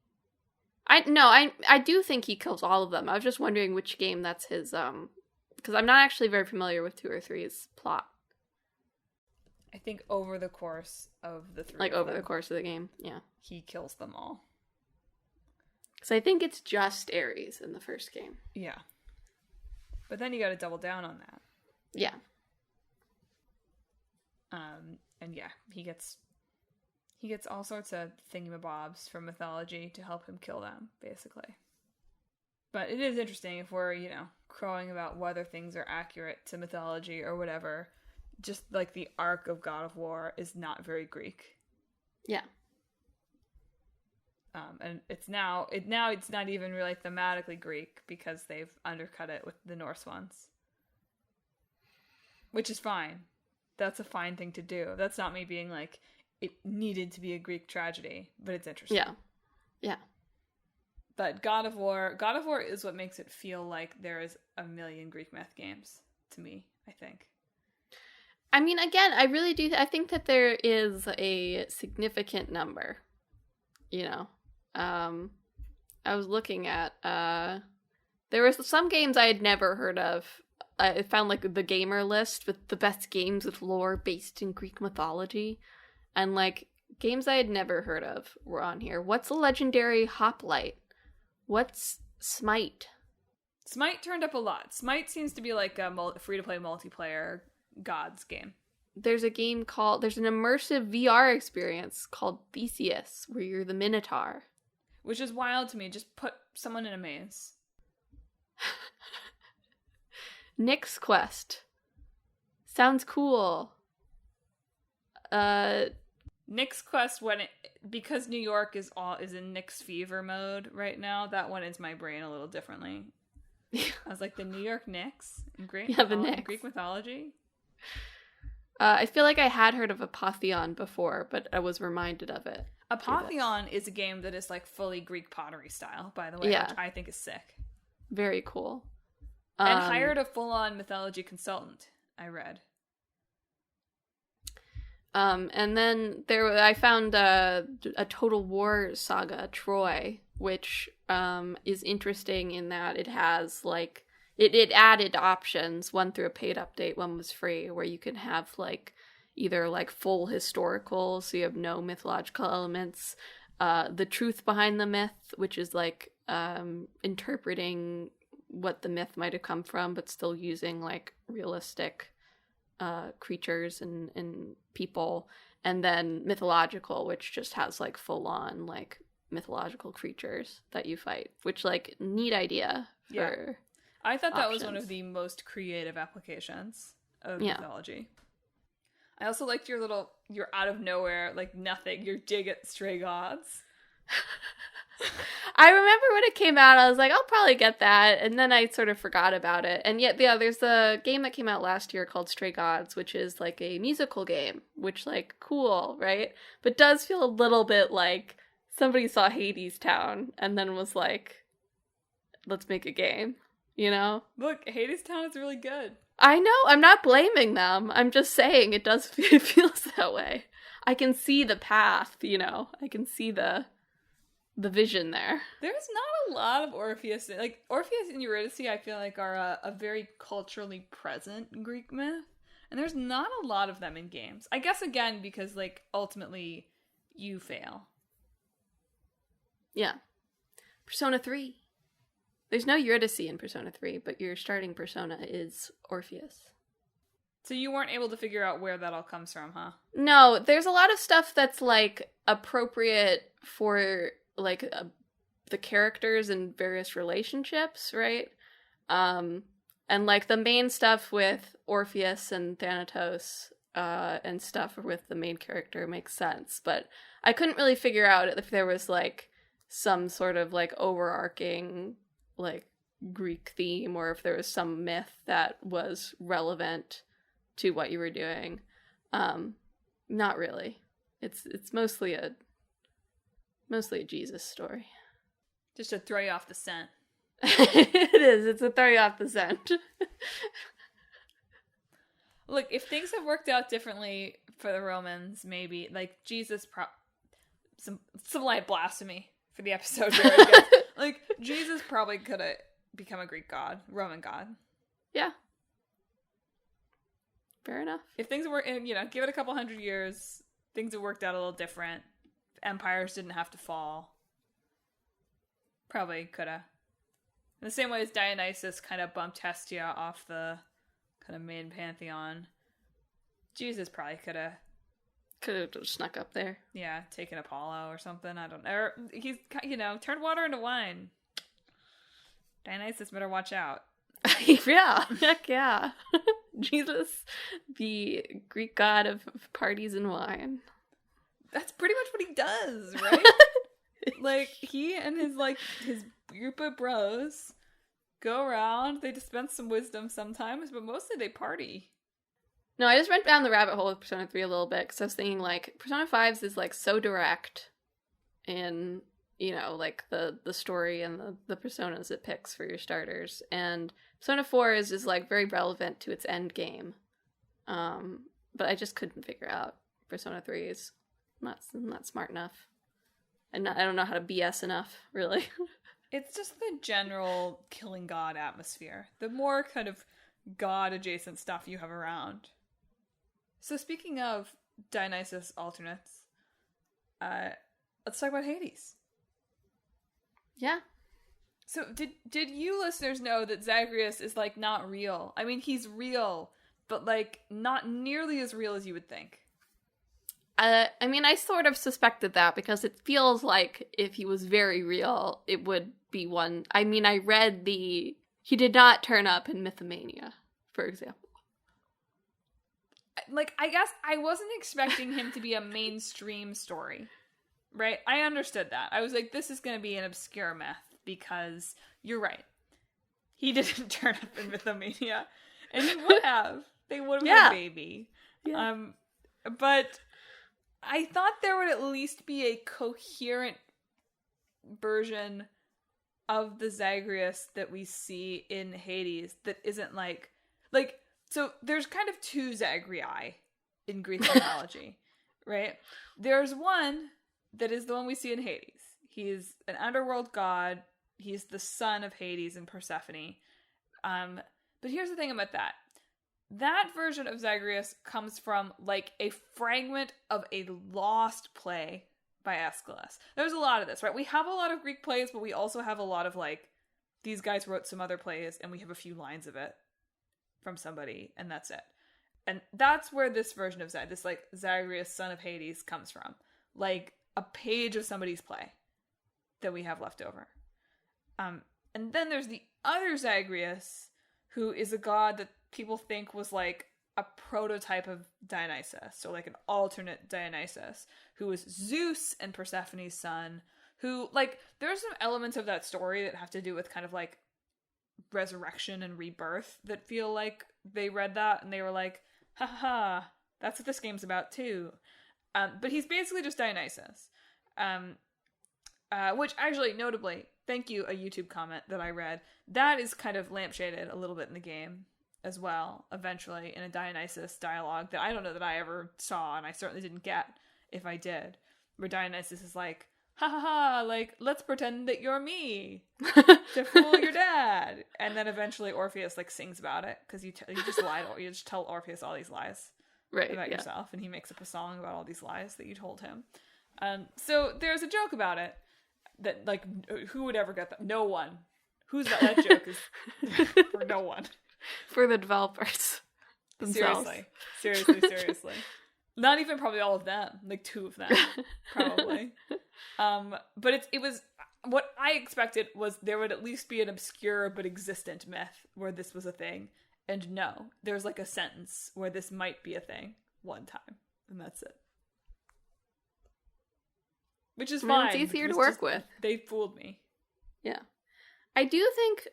I do think he kills all of them. I was just wondering which game that's his because I'm not actually very familiar with 2 or 3's plot. I think over the course of the 3. Like over the course of the game, yeah. He kills them all. Because I think it's just Ares in the first game. Yeah. But then you gotta double down on that. Yeah. And yeah, he gets all sorts of thingamabobs from mythology to help him kill them, basically. But it is interesting if we're, you know, crowing about whether things are accurate to mythology or whatever. Just like the arc of God of War is not very Greek. Yeah. And it's not even really thematically Greek because they've undercut it with the Norse ones. Which is fine. That's a fine thing to do. That's not me being like, it needed to be a Greek tragedy, but it's interesting. Yeah. Yeah. But God of War is what makes it feel like there is a million Greek myth games to me, I think. I mean, again, I really do. I think that there is a significant number, you know. I was looking at, there were some games I had never heard of. I found like the gamer list with the best games with lore based in Greek mythology. And like games I had never heard of were on here. What's a legendary hoplite? What's Smite? Smite turned up a lot. Smite seems to be like a free-to-play multiplayer gods game. There's an immersive VR experience called Theseus, where you're the Minotaur. Which is wild to me. Just put someone in a maze. Nyx Quest. Sounds cool. Nyx Quest, because New York is in Nyx fever mode right now, that one is my brain a little differently. I was like, the New York Knicks in Greek mythology. I feel like I had heard of Apotheon before, but I was reminded of it. Apotheon is a game that is like fully Greek pottery style, by the way, yeah. Which I think is sick. Very cool. And hired a full-on mythology consultant, I read. And then I found a Total War saga, Troy, which is interesting in that it has like it added options, one through a paid update, one was free, where you can have like either like full historical, so you have no mythological elements, the truth behind the myth, which is like interpreting what the myth might have come from, but still using like realistic creatures and people. And then mythological, which just has like full on like mythological creatures that you fight, which like neat idea for I thought that was one options. of the most creative applications of mythology. I also liked your out of nowhere, like nothing, your dig at stray gods. I remember when it came out, I was like, I'll probably get that, and then I sort of forgot about it. And yet, there's a game that came out last year called Stray Gods, which is like a musical game, which, like, cool, right? But does feel a little bit like somebody saw Hades Town and then was like, let's make a game, you know? Look, Hades Town is really good. I know, I'm not blaming them. I'm just saying it feels that way. I can see the path, you know? I can see the vision there. There's not a lot of Orpheus. Like, Orpheus and Eurydice, I feel like, are a very culturally present Greek myth. And there's not a lot of them in games. I guess, again, because, like, ultimately, you fail. Yeah. Persona 3. There's no Eurydice in Persona 3, but your starting persona is Orpheus. So you weren't able to figure out where that all comes from, huh? No, there's a lot of stuff that's, like, appropriate for like the characters and various relationships, right? And like the main stuff with Orpheus and Thanatos and stuff with the main character makes sense, but I couldn't really figure out if there was like some sort of like overarching like Greek theme or if there was some myth that was relevant to what you were doing. Not really. It's mostly a Jesus story. Just to throw you off the scent. It is. It's a throw you off the scent. Look, if things have worked out differently for the Romans, maybe, like, Jesus, some light blasphemy for the episode here, I guess. Like, Jesus probably could have become a Greek god, Roman god. Yeah. Fair enough. If things were, you know, give it a couple hundred years, things have worked out a little different. Empires didn't have to fall. Probably coulda. In the same way as Dionysus kind of bumped Hestia off the kind of main pantheon, Jesus probably could have just snuck up there. Yeah, taken Apollo or something. I don't know. Or he's, you know, turned water into wine. Dionysus better watch out. Yeah, heck yeah. Jesus, the Greek god of parties and wine. That's pretty much what he does, right? Like, he and his group of bros go around, they dispense some wisdom sometimes, but mostly they party. No, I just went down the rabbit hole with Persona 3 a little bit, because I was thinking, like, Persona 5's is, like, so direct in, you know, like, the story and the personas it picks for your starters, and Persona 4 is like, very relevant to its end game. But I just couldn't figure out Persona 3's not smart enough. I don't know how to BS enough, really. It's just the general killing god atmosphere. The more kind of god-adjacent stuff you have around. So speaking of Dionysus alternates, let's talk about Hades. Yeah. So did you listeners know that Zagreus is, like, not real? I mean, he's real, but, like, not nearly as real as you would think. I mean, I sort of suspected that because it feels like if he was very real, it would be one. I mean, I read he did not turn up in Myth-o-Mania, for example. Like, I guess I wasn't expecting him to be a mainstream story, right? I understood that. I was like, this is going to be an obscure myth because you're right. He didn't turn up in Myth-o-Mania, and he would have. They would have had a baby. Yeah. But I thought there would at least be a coherent version of the Zagreus that we see in Hades that isn't like so there's kind of two Zagrii in Greek mythology, right? There's one that is the one we see in Hades. He's an underworld god. He's the son of Hades and Persephone. But here's the thing about that. That version of Zagreus comes from, like, a fragment of a lost play by Aeschylus. There's a lot of this, right? We have a lot of Greek plays, but we also have a lot of, like, these guys wrote some other plays and we have a few lines of it from somebody and that's it. And that's where this version of this like Zagreus, son of Hades, comes from. Like a page of somebody's play that we have left over. And then there's the other Zagreus, who is a god that people think was like a prototype of Dionysus, so like an alternate Dionysus, who was Zeus and Persephone's son, who, like, there's some elements of that story that have to do with kind of like resurrection and rebirth that feel like they read that and they were like, ha ha, that's what this game's about too. But he's basically just Dionysus. Which actually, notably, thank you, a YouTube comment that I read, that is kind of lampshaded a little bit in the game as well, eventually, in a Dionysus dialogue that I don't know that I ever saw, and I certainly didn't get if I did, where Dionysus is like, ha ha ha, like, let's pretend that you're me to fool your dad. And then eventually Orpheus, like, sings about it, because you just lied, you just tell Orpheus all these lies about yourself, and he makes up a song about all these lies that you told him. So there's a joke about it that, like, who would ever get that? No one. That joke is for no one. For the developers themselves. Seriously. Not even probably all of them. Like 2 of them, probably. But it was, what I expected was there would at least be an obscure but existent myth where this was a thing. And no, there's like a sentence where this might be a thing one time. And that's it. Which is fine. It's easier to work with. They fooled me. Yeah. I do think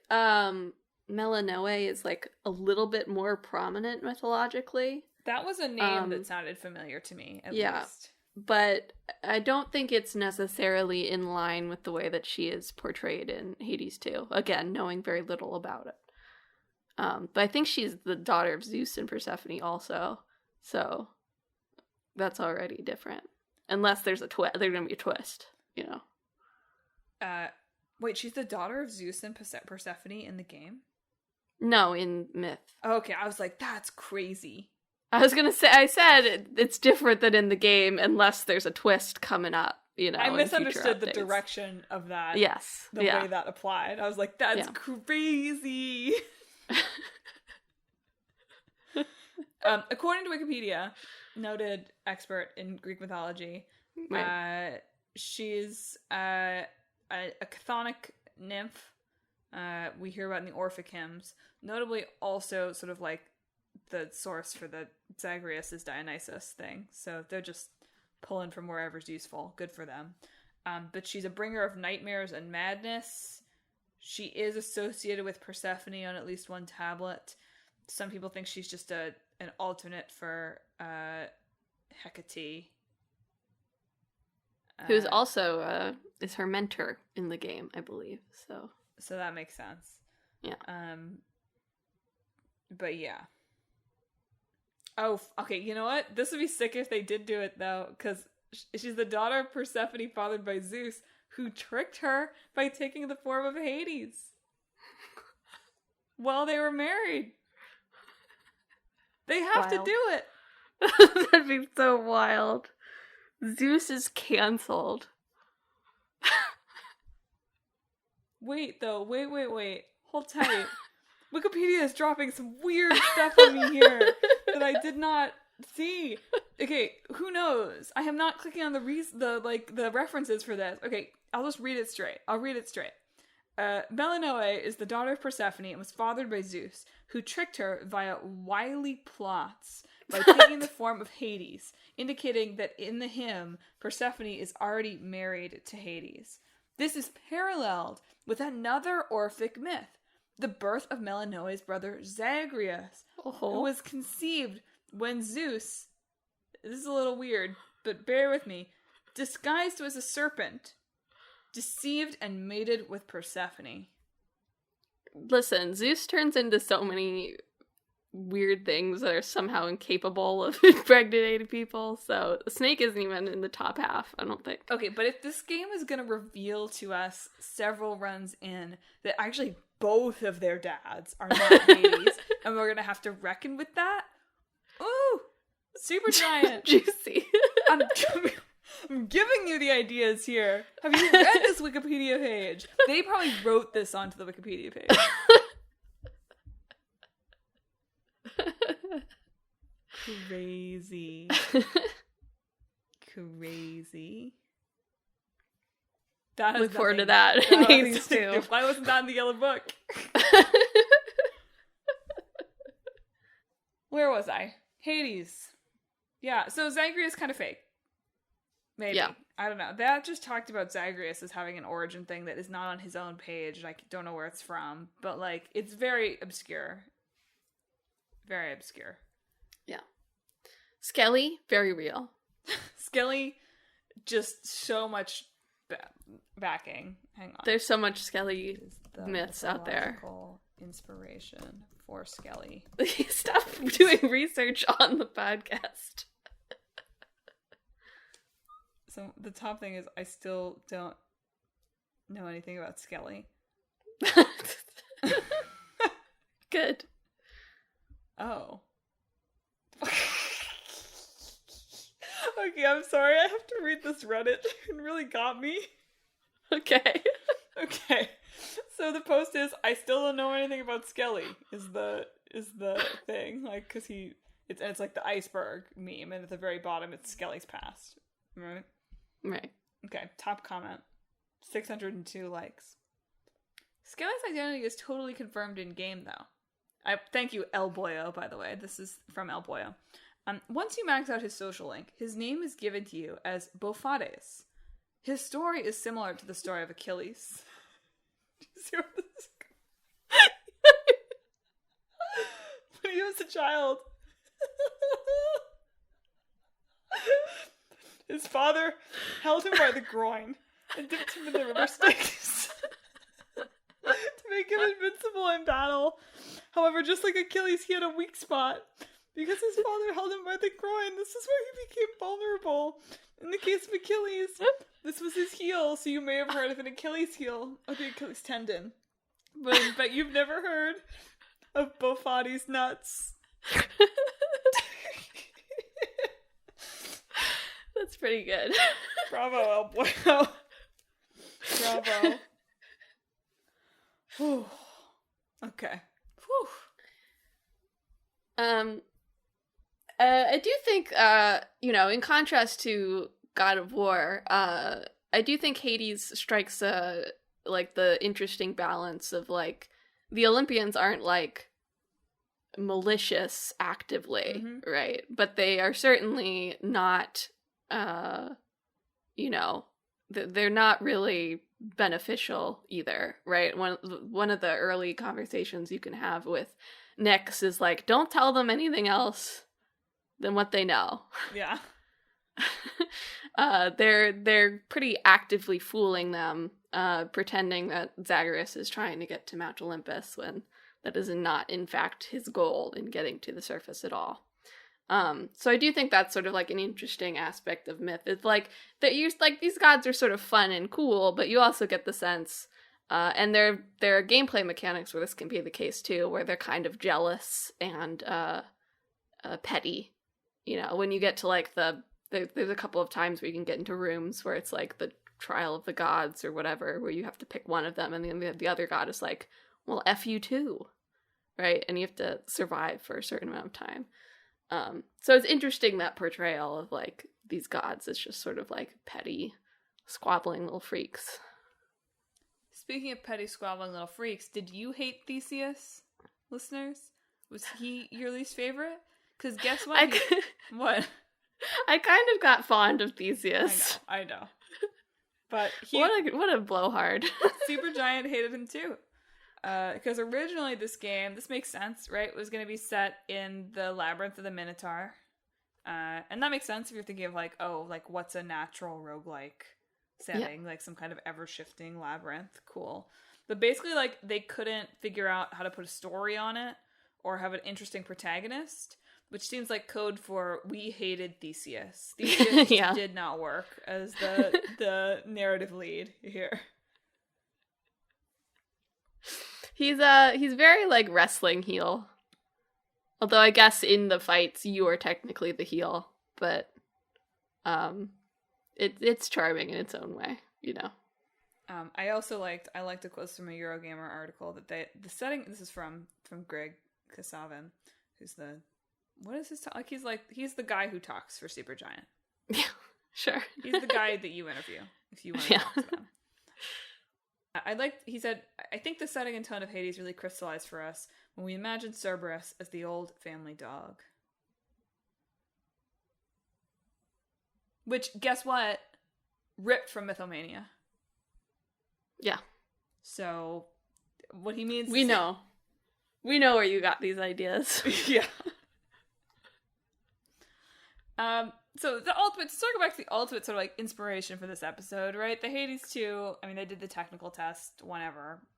Melanoe is like a little bit more prominent mythologically. That was a name that sounded familiar to me, at least. But I don't think it's necessarily in line with the way that she is portrayed in Hades 2. Again, knowing very little about it. But I think she's the daughter of Zeus and Persephone also. So that's already different. Unless there's going to be a twist, you know. Wait, she's the daughter of Zeus and Persephone in the game? No, in Myth. Okay, I was like, that's crazy. I was going to say, I said it's different than in the game unless there's a twist coming up, you know. I misunderstood the direction of that. Yes. The way that applied. I was like, that's crazy. According to Wikipedia, noted expert in Greek mythology, right. She's a chthonic nymph we hear about in the Orphic hymns, notably also sort of like the source for the Zagreus' Dionysus thing, so they're just pulling from wherever's useful. Good for them. But she's a bringer of nightmares and madness. She is associated with Persephone on at least one tablet. Some people think she's just an alternate for Hecate. Who's also is her mentor in the game, I believe. So that makes sense. Yeah. But yeah. Oh, okay, you know what? This would be sick if they did do it, though, because she's the daughter of Persephone fathered by Zeus, who tricked her by taking the form of Hades while they were married. They have to do it. That'd be so wild. Zeus is canceled. Wait. Hold tight. Wikipedia is dropping some weird stuff on me here that I did not see. Okay, who knows? I am not clicking on the references for this. Okay, I'll just read it straight. Melanoe is the daughter of Persephone and was fathered by Zeus, who tricked her via wily plots by taking the form of Hades, indicating that in the hymn, Persephone is already married to Hades. This is paralleled with another Orphic myth, the birth of Melanoe's brother Zagreus, who was conceived when Zeus, this is a little weird, but bear with me, disguised as a serpent, deceived and mated with Persephone. Listen, Zeus turns into so many weird things that are somehow incapable of impregnating people, so the snake isn't even in the top half, I don't think. Okay, but if this game is going to reveal to us several runs in that actually both of their dads are not Hades, and we're going to have to reckon with that, ooh, super giant. Juicy. I'm giving you the ideas here. Have you read this Wikipedia page? They probably wrote this onto the Wikipedia page. Crazy. Crazy. That Look forward to that in Hades 2. Why wasn't that in the Yellow Book? Where was I? Hades. Yeah, so Zagreus is kind of fake. Maybe. Yeah. I don't know. That just talked about Zagreus as having an origin thing that is not on his own page, and I don't know where it's from. But, like, it's very obscure. Very obscure. Yeah. Skelly, very real. Skelly, just so much backing. Hang on. There's so much Skelly myths out there. Inspiration for Skelly. Stop doing research on the podcast. So the top thing is I still don't know anything about Skelly. Good. Oh. Okay, I'm sorry. I have to read this Reddit. It really got me. Okay. Okay. So the post is, I still don't know anything about Skelly, is the thing. Like, because it's like the iceberg meme, and at the very bottom it's Skelly's past. Right? Right. Okay, top comment. 602 likes. Skelly's identity is totally confirmed in game, though. Thank you, El Boyo, by the way. This is from El Boyo. Once you max out his social link, his name is given to you as Bofades. His story is similar to the story of Achilles. Do you see where this is going? When he was a child, his father held him by the groin and dipped him in the river Styx to make him invincible in battle. However, just like Achilles, he had a weak spot. Because his father held him by the groin, this is where he became vulnerable. In the case of Achilles, this was his heel, so you may have heard of an Achilles heel, or the Achilles tendon. But you've never heard of Bofades nuts. That's pretty good. Bravo, El Bueno. Bravo. Whew. Okay. Whew. I do think, in contrast to God of War, I do think Hades strikes the interesting balance of, like, the Olympians aren't, like, malicious actively, right? But they are certainly not, they're not really beneficial either, right? One of the early conversations you can have with Nyx is, like, don't tell them anything else than what they know. Yeah. They're pretty actively fooling them, pretending that Zagreus is trying to get to Mount Olympus when that is not, in fact, his goal in getting to the surface at all. So I do think that's sort of like an interesting aspect of myth. It's like that these gods are sort of fun and cool, but you also get the sense, and there are gameplay mechanics where this can be the case too, where they're kind of jealous and petty. When you get to, like, there's a couple of times where you can get into rooms where it's like the trial of the gods or whatever, where you have to pick one of them, and then the other god is like, well, F you too, right? And you have to survive for a certain amount of time. So it's interesting, that portrayal of, like, these gods as just sort of, like, petty, squabbling little freaks. Speaking of petty, squabbling little freaks, did you hate Theseus, listeners? Was he your least favorite? Because guess what? What? I kind of got fond of Theseus. I know. But what a blowhard. Supergiant hated him too. Because originally this makes sense, right? Was going to be set in the Labyrinth of the Minotaur. And that makes sense if you're thinking of, like, what's a natural roguelike setting? Yeah. Like some kind of ever-shifting labyrinth. Cool. But basically, like, they couldn't figure out how to put a story on it or have an interesting protagonist. Which seems like code for we hated Theseus. Theseus did not work as the narrative lead here. He's very, like, wrestling heel. Although I guess in the fights you are technically the heel, but it's charming in its own way, you know. I liked a quote from a Eurogamer article that the setting, this is from Greg Kasavin, who's what is his he's the guy who talks for Supergiant. Yeah, sure. He's the guy that you interview if you want to talk to them. He said, I think the setting and tone of Hades really crystallized for us when we imagined Cerberus as the old family dog. Which, guess what? Ripped from Myth-o-Mania. Yeah. So, what he means... We know where you got these ideas. Yeah. So the ultimate, to circle back to the ultimate sort of like inspiration for this episode, right? The Hades 2, I mean, they did the technical test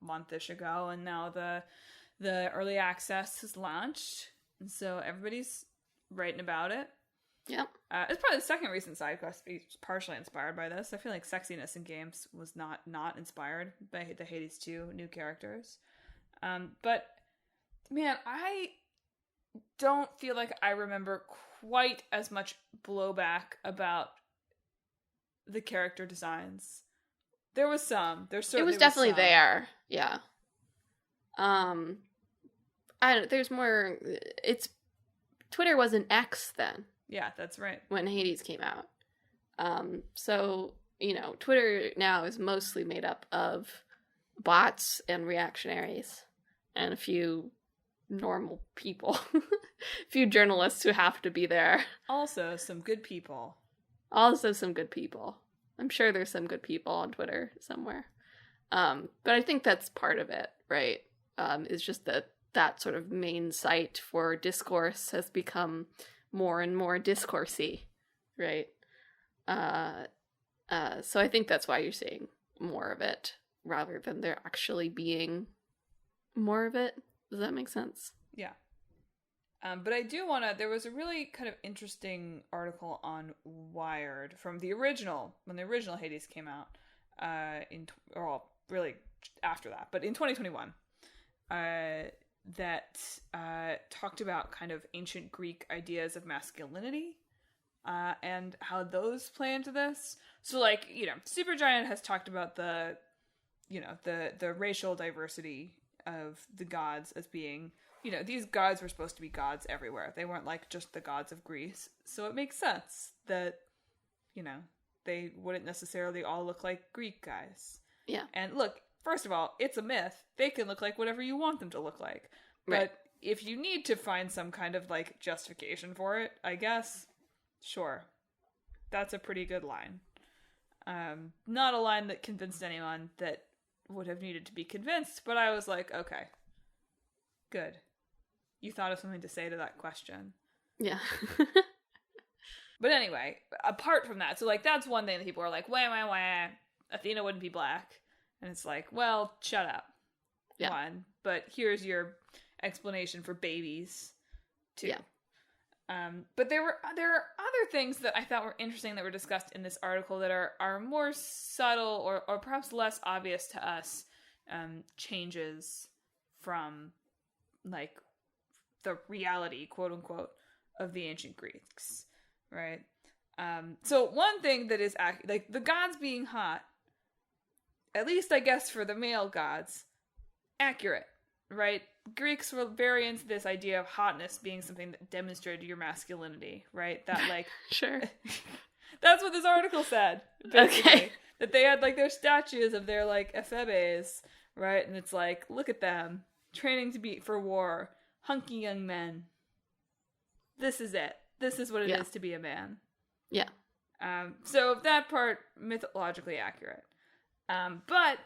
month-ish ago, and now the early access has launched, and so everybody's writing about it. Yep. It's probably the second recent side quest to be partially inspired by this. I feel like sexiness in games was not inspired by the Hades 2 new characters. But, man, I don't feel like I remember quite as much blowback about the character designs. There was some. It was definitely there. Yeah. There's more. Twitter was an X then. Yeah, that's right. When Hades came out. So, Twitter now is mostly made up of bots and reactionaries and a few normal people. A few journalists who have to be there. Also, some good people. I'm sure there's some good people on Twitter somewhere. But I think that's part of it, right? It's just that sort of main site for discourse has become more and more discoursey, right? So I think that's why you're seeing more of it rather than there actually being more of it. Does that make sense? Yeah. But I do there was a really kind of interesting article on Wired from when the original Hades came out, really after that, but in 2021, that talked about kind of ancient Greek ideas of masculinity, and how those play into this. So Supergiant has talked about the racial diversity of the gods as being, these gods were supposed to be gods everywhere. They weren't just the gods of Greece. So it makes sense that, they wouldn't necessarily all look like Greek guys. Yeah. And look, first of all, it's a myth. They can look like whatever you want them to look like. Right. But if you need to find some kind of justification for it, I guess, sure. That's a pretty good line. Not a line that convinced anyone that would have needed to be convinced, but I was like, okay, good. You thought of something to say to that question. Yeah. But anyway, apart from that, so that's one thing that people are like, wah, Athena wouldn't be black. And it's like, well, shut up. Yeah. One. But here's your explanation for babies. Two. Yeah. But there are other things that I thought were interesting that were discussed in this article that are more subtle or perhaps less obvious to us, changes from the reality, quote unquote, of the ancient Greeks, right? So one thing that is the gods being hot, at least I guess for the male gods, accurate, right? Greeks were very into this idea of hotness being something that demonstrated your masculinity, right? That Sure. That's what this article said, basically. Okay. That they had their statues of their ephebes, right? And it's look at them, training for war, hunky young men. This is it. This is what it is to be a man. Yeah. So that part, mythologically accurate. But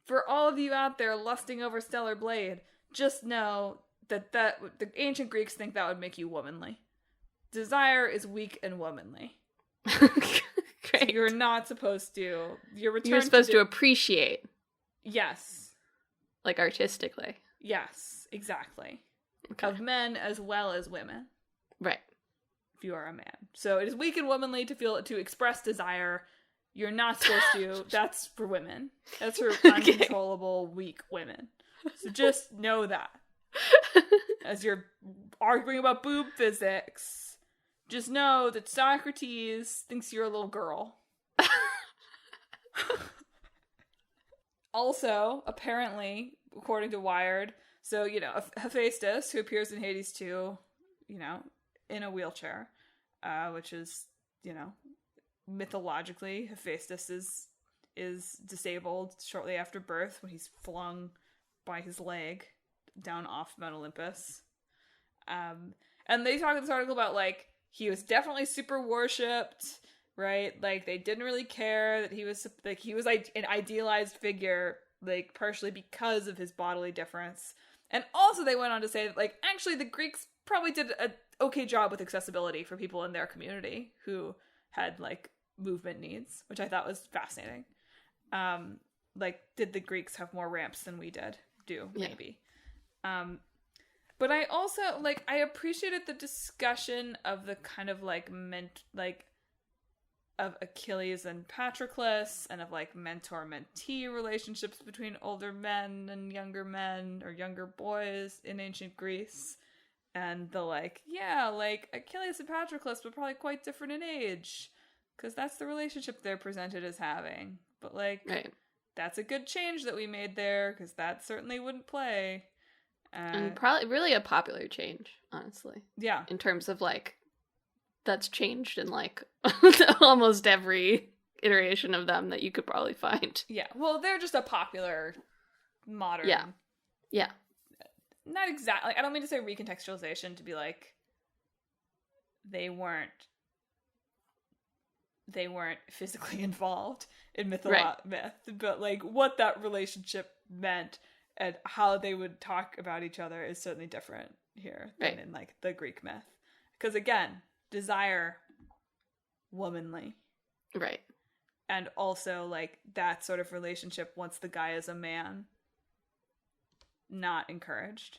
for all of you out there lusting over Stellar Blade, just know that the ancient Greeks think that would make you womanly. Desire is weak and womanly. Great. So you're not supposed to. You're supposed to appreciate. Yes. Artistically. Yes, exactly. Okay. Of men as well as women. Right. If you are a man. So it is weak and womanly to express desire. You're not supposed to. That's for women. That's for uncontrollable, weak women. So just know that. As you're arguing about boob physics, just know that Socrates thinks you're a little girl. Also, apparently, according to Wired, so, Hephaestus, who appears in Hades 2, in a wheelchair, which is, mythologically, Hephaestus is disabled shortly after birth when he's flung by his leg down off Mount Olympus. And they talk in this article about, like, he was definitely super worshipped, right? Like, they didn't really care that he was an idealized figure, like, partially because of his bodily difference. And also they went on to say that, like, actually the Greeks probably did an okay job with accessibility for people in their community who had, like, movement needs, which I thought was fascinating. Like, did the Greeks have more ramps than we did? Maybe. But I also, like, I appreciated the discussion of the kind of, like, of Achilles and Patroclus, and of, like, mentor-mentee relationships between older men and younger men, or younger boys in ancient Greece. And the, like, Achilles and Patroclus were probably quite different in age, because that's the relationship they're presented as having. But, like, right. That's a good change that we made there, because that certainly wouldn't play. And probably really a popular change, honestly. Yeah. In terms of, like, that's changed in, like, almost every iteration of them that you could probably find. Yeah. Well, they're just a popular modern... Yeah. Not exactly... Like, I don't mean to say recontextualization to be, like, they weren't physically involved in myth, but, like, what that relationship meant and how they would talk about each other is certainly different here than in, like, the Greek myth. Because, again, desire, womanly. Right. And also, like, that sort of relationship, once the guy is a man, not encouraged.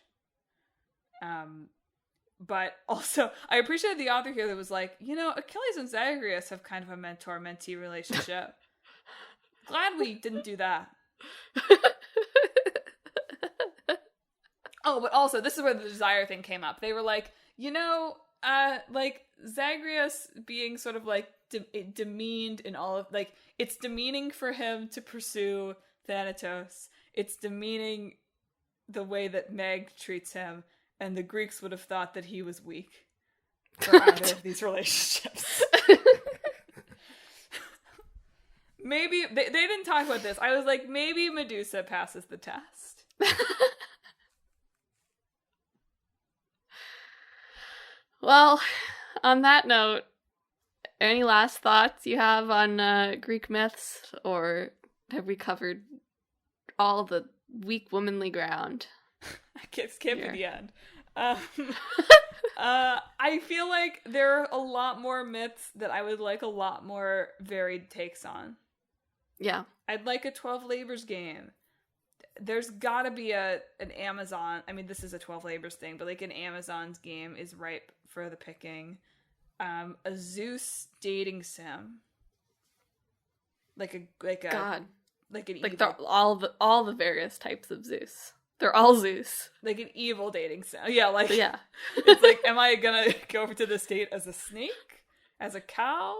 But also, I appreciated the author here that was like, Achilles and Zagreus have kind of a mentor-mentee relationship. Glad we didn't do that. Oh, but also, this is where the desire thing came up. They were like, like, Zagreus being sort of, like, demeaned in all of, like, it's demeaning for him to pursue Thanatos. It's demeaning the way that Meg treats him, and the Greeks would have thought that he was weak for either of these relationships. Maybe, they didn't talk about this. I was like, maybe Medusa passes the test. Well, on that note, any last thoughts you have on Greek myths, or have we covered all the weak womanly ground? I can't skip to the end. I feel like there are a lot more myths that I would like a lot more varied takes on. Yeah. I'd like a 12 Labors game. There's gotta be an Amazon, I mean, this is a 12 Labors thing, but, like, an Amazon's game is ripe for the picking. A Zeus dating sim. God. Like an like evil... all the various types of Zeus. They're all Zeus. Like an evil dating sim. Yeah, like... Yeah. It's like, am I gonna go over to this date as a snake? As a cow?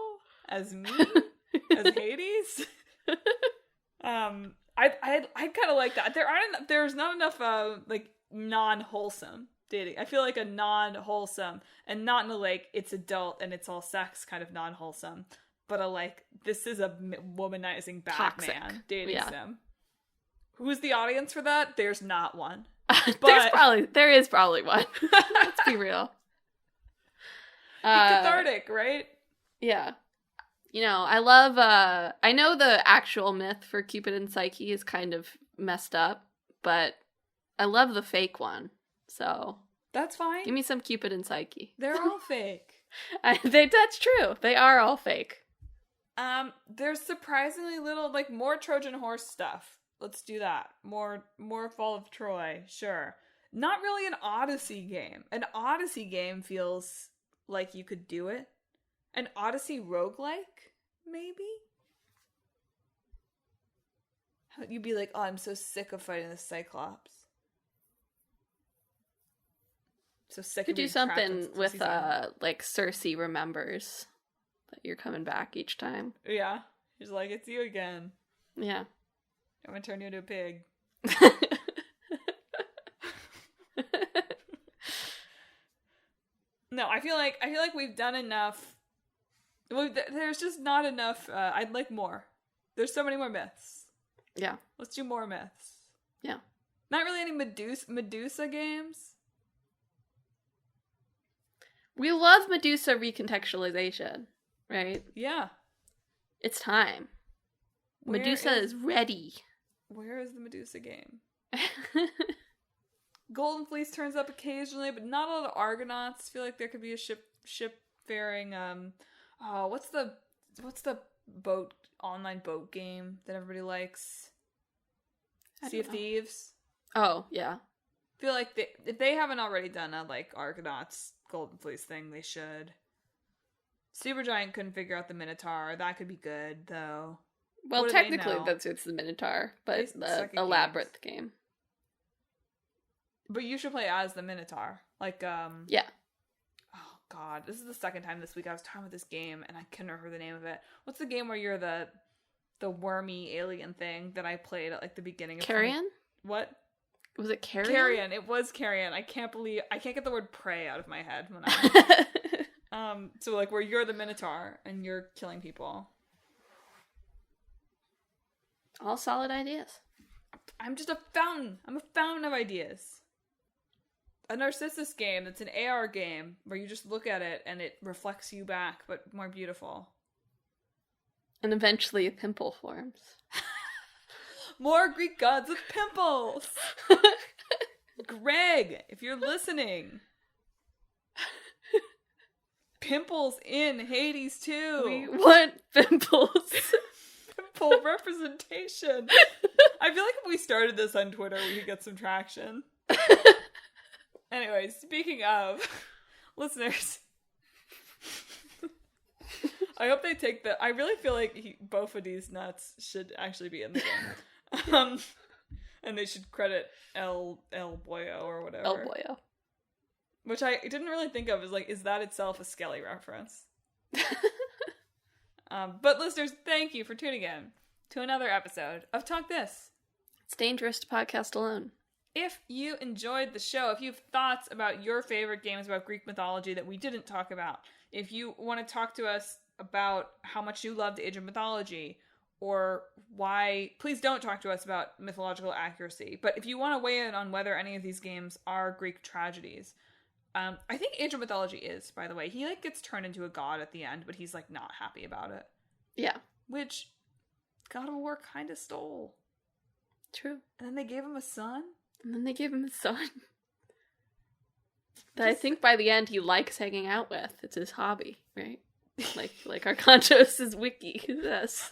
As me? As Hades? I kind of like that. There's not enough like non-wholesome dating. I feel like a non-wholesome, and not in a, like, it's adult and it's all sex kind of non-wholesome, but a, like, this is a womanizing Batman dating sim. Who's the audience for that? There's not one. There is probably one. Let's be real. Cathartic, right? Yeah. I love, I know the actual myth for Cupid and Psyche is kind of messed up, but I love the fake one, so. That's fine. Give me some Cupid and Psyche. They're all fake. That's true. They are all fake. There's surprisingly little, like, more Trojan horse stuff. Let's do that. More Fall of Troy, sure. Not really an Odyssey game. An Odyssey game feels like you could do it. An Odyssey roguelike, maybe? You'd be like, oh, I'm so sick of fighting the Cyclops. So sick Could of do being something trapped with, like, Cersei remembers that you're coming back each time. Yeah. He's like, it's you again. Yeah. I'm gonna turn you into a pig. No, I feel like we've done enough. There's just not enough. I'd like more. There's so many more myths. Yeah. Let's do more myths. Yeah. Not really any Medusa games. We love Medusa recontextualization, right? Yeah. It's time. Medusa is ready. Where is the Medusa game? Golden Fleece turns up occasionally, but not a lot of Argonauts. I feel like there could be a ship faring. What's the online boat game that everybody likes? Sea of Thieves. Oh yeah. I feel like if they haven't already done a like Argonauts Golden Fleece thing, they should. Supergiant couldn't figure out the Minotaur. That could be good though. Well, technically it's the Minotaur, but it's the elaborate game. But you should play as the Minotaur. Like, yeah. Oh, God. This is the second time this week I was talking about this game, and I can't remember the name of it. What's the game where you're the wormy alien thing that I played at, like, the beginning of... Carrion? What? Was it Carrion? Carrion. It was Carrion. I can't get the word prey out of my head when so, like, where you're the Minotaur, and you're killing people. All solid ideas. I'm just a fountain. I'm a fountain of ideas. A Narcissus game that's an AR game where you just look at it and it reflects you back, but more beautiful. And eventually a pimple forms. More Greek gods with pimples! Greg, if you're listening. Pimples in Hades too. We want pimples. Pimple representation. I feel like if we started this on Twitter, we could get some traction. Anyway, speaking of listeners, I hope they take I really feel like both of these nuts should actually be in the game. And they should credit El Boyo or whatever. El Boyo. Which I didn't really think of as like, is that itself a Skelly reference? But listeners, thank you for tuning in to another episode of Talk This. It's dangerous to podcast alone. If you enjoyed the show, if you have thoughts about your favorite games about Greek mythology that we didn't talk about, if you want to talk to us about how much you loved Age of Mythology, or why, please don't talk to us about mythological accuracy. But if you want to weigh in on whether any of these games are Greek tragedies, I think Age of Mythology is, by the way. He like gets turned into a god at the end, but he's like not happy about it. Yeah. Which God of War kind of stole. True. And then they gave him a son? That I think by the end he likes hanging out with. It's his hobby, right? Like Arcantos' wiki says.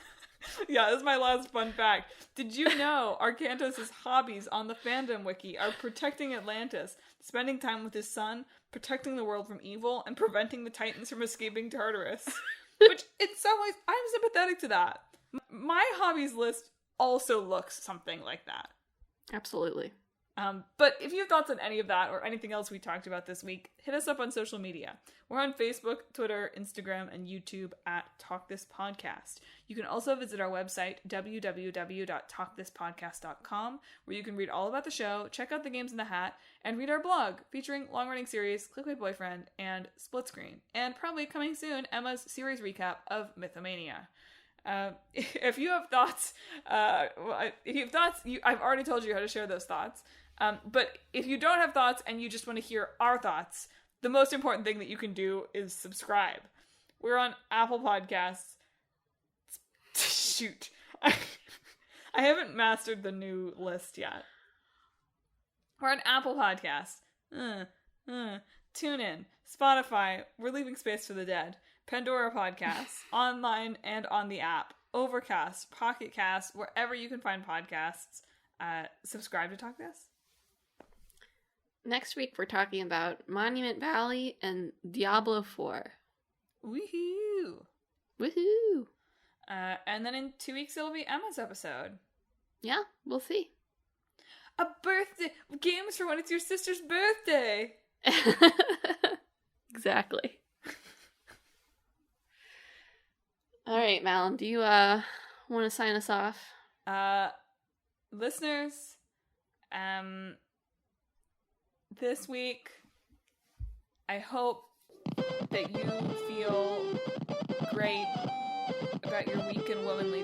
Yeah, this is my last fun fact. Did you know Arcantos' hobbies on the fandom wiki are protecting Atlantis, spending time with his son, protecting the world from evil, and preventing the Titans from escaping Tartarus? Which, in some ways, I'm sympathetic to that. My hobbies list also looks something like that. Absolutely. But if you have thoughts on any of that or anything else we talked about this week, hit us up on social media. We're on Facebook, Twitter, Instagram, and YouTube at Talk This Podcast. You can also visit our website, www.talkthispodcast.com, where you can read all about the show, check out the games in the hat, and read our blog featuring long-running series Clickbait Boyfriend and Split Screen. And probably coming soon, Emma's series recap of Myth-o-Mania. If you have thoughts, I've already told you how to share those thoughts. But if you don't have thoughts and you just want to hear our thoughts, the most important thing that you can do is subscribe. We're on Apple Podcasts. Shoot. I haven't mastered the new list yet. We're on Apple Podcasts. TuneIn. Spotify. We're Leaving Space for the Dead. Pandora Podcasts. Online and on the app. Overcast. Pocket Cast. Wherever you can find podcasts. Subscribe to Talk This. Next week, we're talking about Monument Valley and Diablo 4. Woohoo! Woohoo! And then in 2 weeks, it'll be Emma's episode. Yeah, we'll see. A birthday! Games for when it's your sister's birthday! Exactly. All right, Madelyn, do you want to sign us off? Listeners, this week, I hope that you feel great about your week in womanly